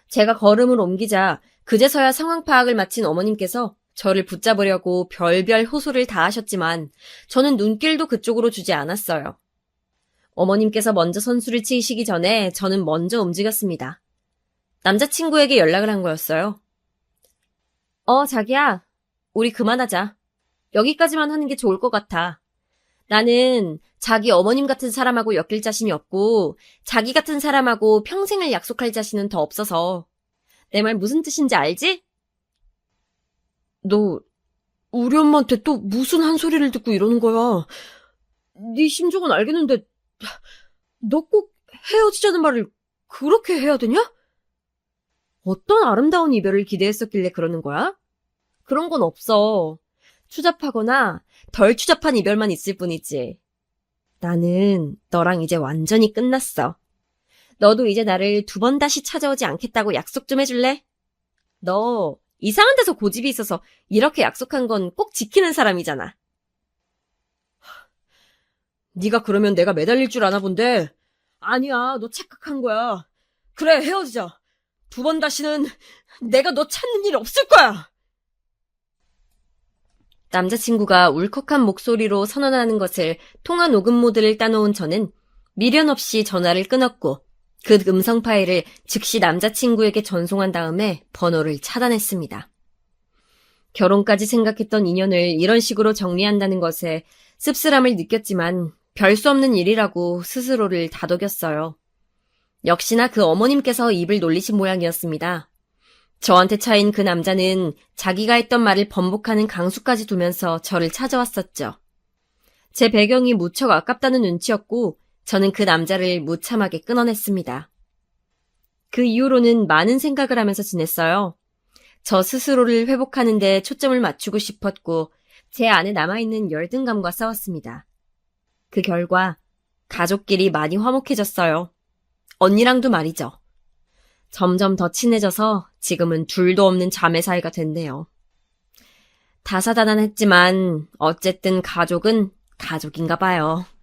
제가 걸음을 옮기자 그제서야 상황 파악을 마친 어머님께서 저를 붙잡으려고 별별 호소를 다 하셨지만 저는 눈길도 그쪽으로 주지 않았어요. 어머님께서 먼저 선수를 치시기 전에 저는 먼저 움직였습니다. 남자친구에게 연락을 한 거였어요. 자기야, 우리 그만하자. 여기까지만 하는 게 좋을 것 같아. 나는 자기 어머님 같은 사람하고 엮일 자신이 없고 자기 같은 사람하고 평생을 약속할 자신은 더 없어서. 내 말 무슨 뜻인지 알지? 너 우리 엄마한테 또 무슨 한 소리를 듣고 이러는 거야. 네 심정은 알겠는데 너 꼭 헤어지자는 말을 그렇게 해야 되냐? 어떤 아름다운 이별을 기대했었길래 그러는 거야? 그런 건 없어. 추잡하거나 덜 추잡한 이별만 있을 뿐이지. 나는 너랑 이제 완전히 끝났어. 너도 이제 나를 2번 다시 찾아오지 않겠다고 약속 좀 해줄래? 너 이상한 데서 고집이 있어서 이렇게 약속한 건 꼭 지키는 사람이잖아. 네가 그러면 내가 매달릴 줄 아나 본데. 아니야, 너 착각한 거야. 그래, 헤어지자. 2번 다시는 내가 너 찾는 일 없을 거야. 남자친구가 울컥한 목소리로 선언하는 것을 통화 녹음 모드를 따놓은 저는 미련 없이 전화를 끊었고 그 음성 파일을 즉시 남자친구에게 전송한 다음에 번호를 차단했습니다. 결혼까지 생각했던 인연을 이런 식으로 정리한다는 것에 씁쓸함을 느꼈지만 별 수 없는 일이라고 스스로를 다독였어요. 역시나 그 어머님께서 입을 놀리신 모양이었습니다. 저한테 차인 그 남자는 자기가 했던 말을 번복하는 강수까지 두면서 저를 찾아왔었죠. 제 배경이 무척 아깝다는 눈치였고 저는 그 남자를 무참하게 끊어냈습니다. 그 이후로는 많은 생각을 하면서 지냈어요. 저 스스로를 회복하는 데 초점을 맞추고 싶었고 제 안에 남아있는 열등감과 싸웠습니다. 그 결과 가족끼리 많이 화목해졌어요. 언니랑도 말이죠. 점점 더 친해져서 지금은 둘도 없는 자매 사이가 됐네요. 다사다난했지만 어쨌든 가족은 가족인가 봐요.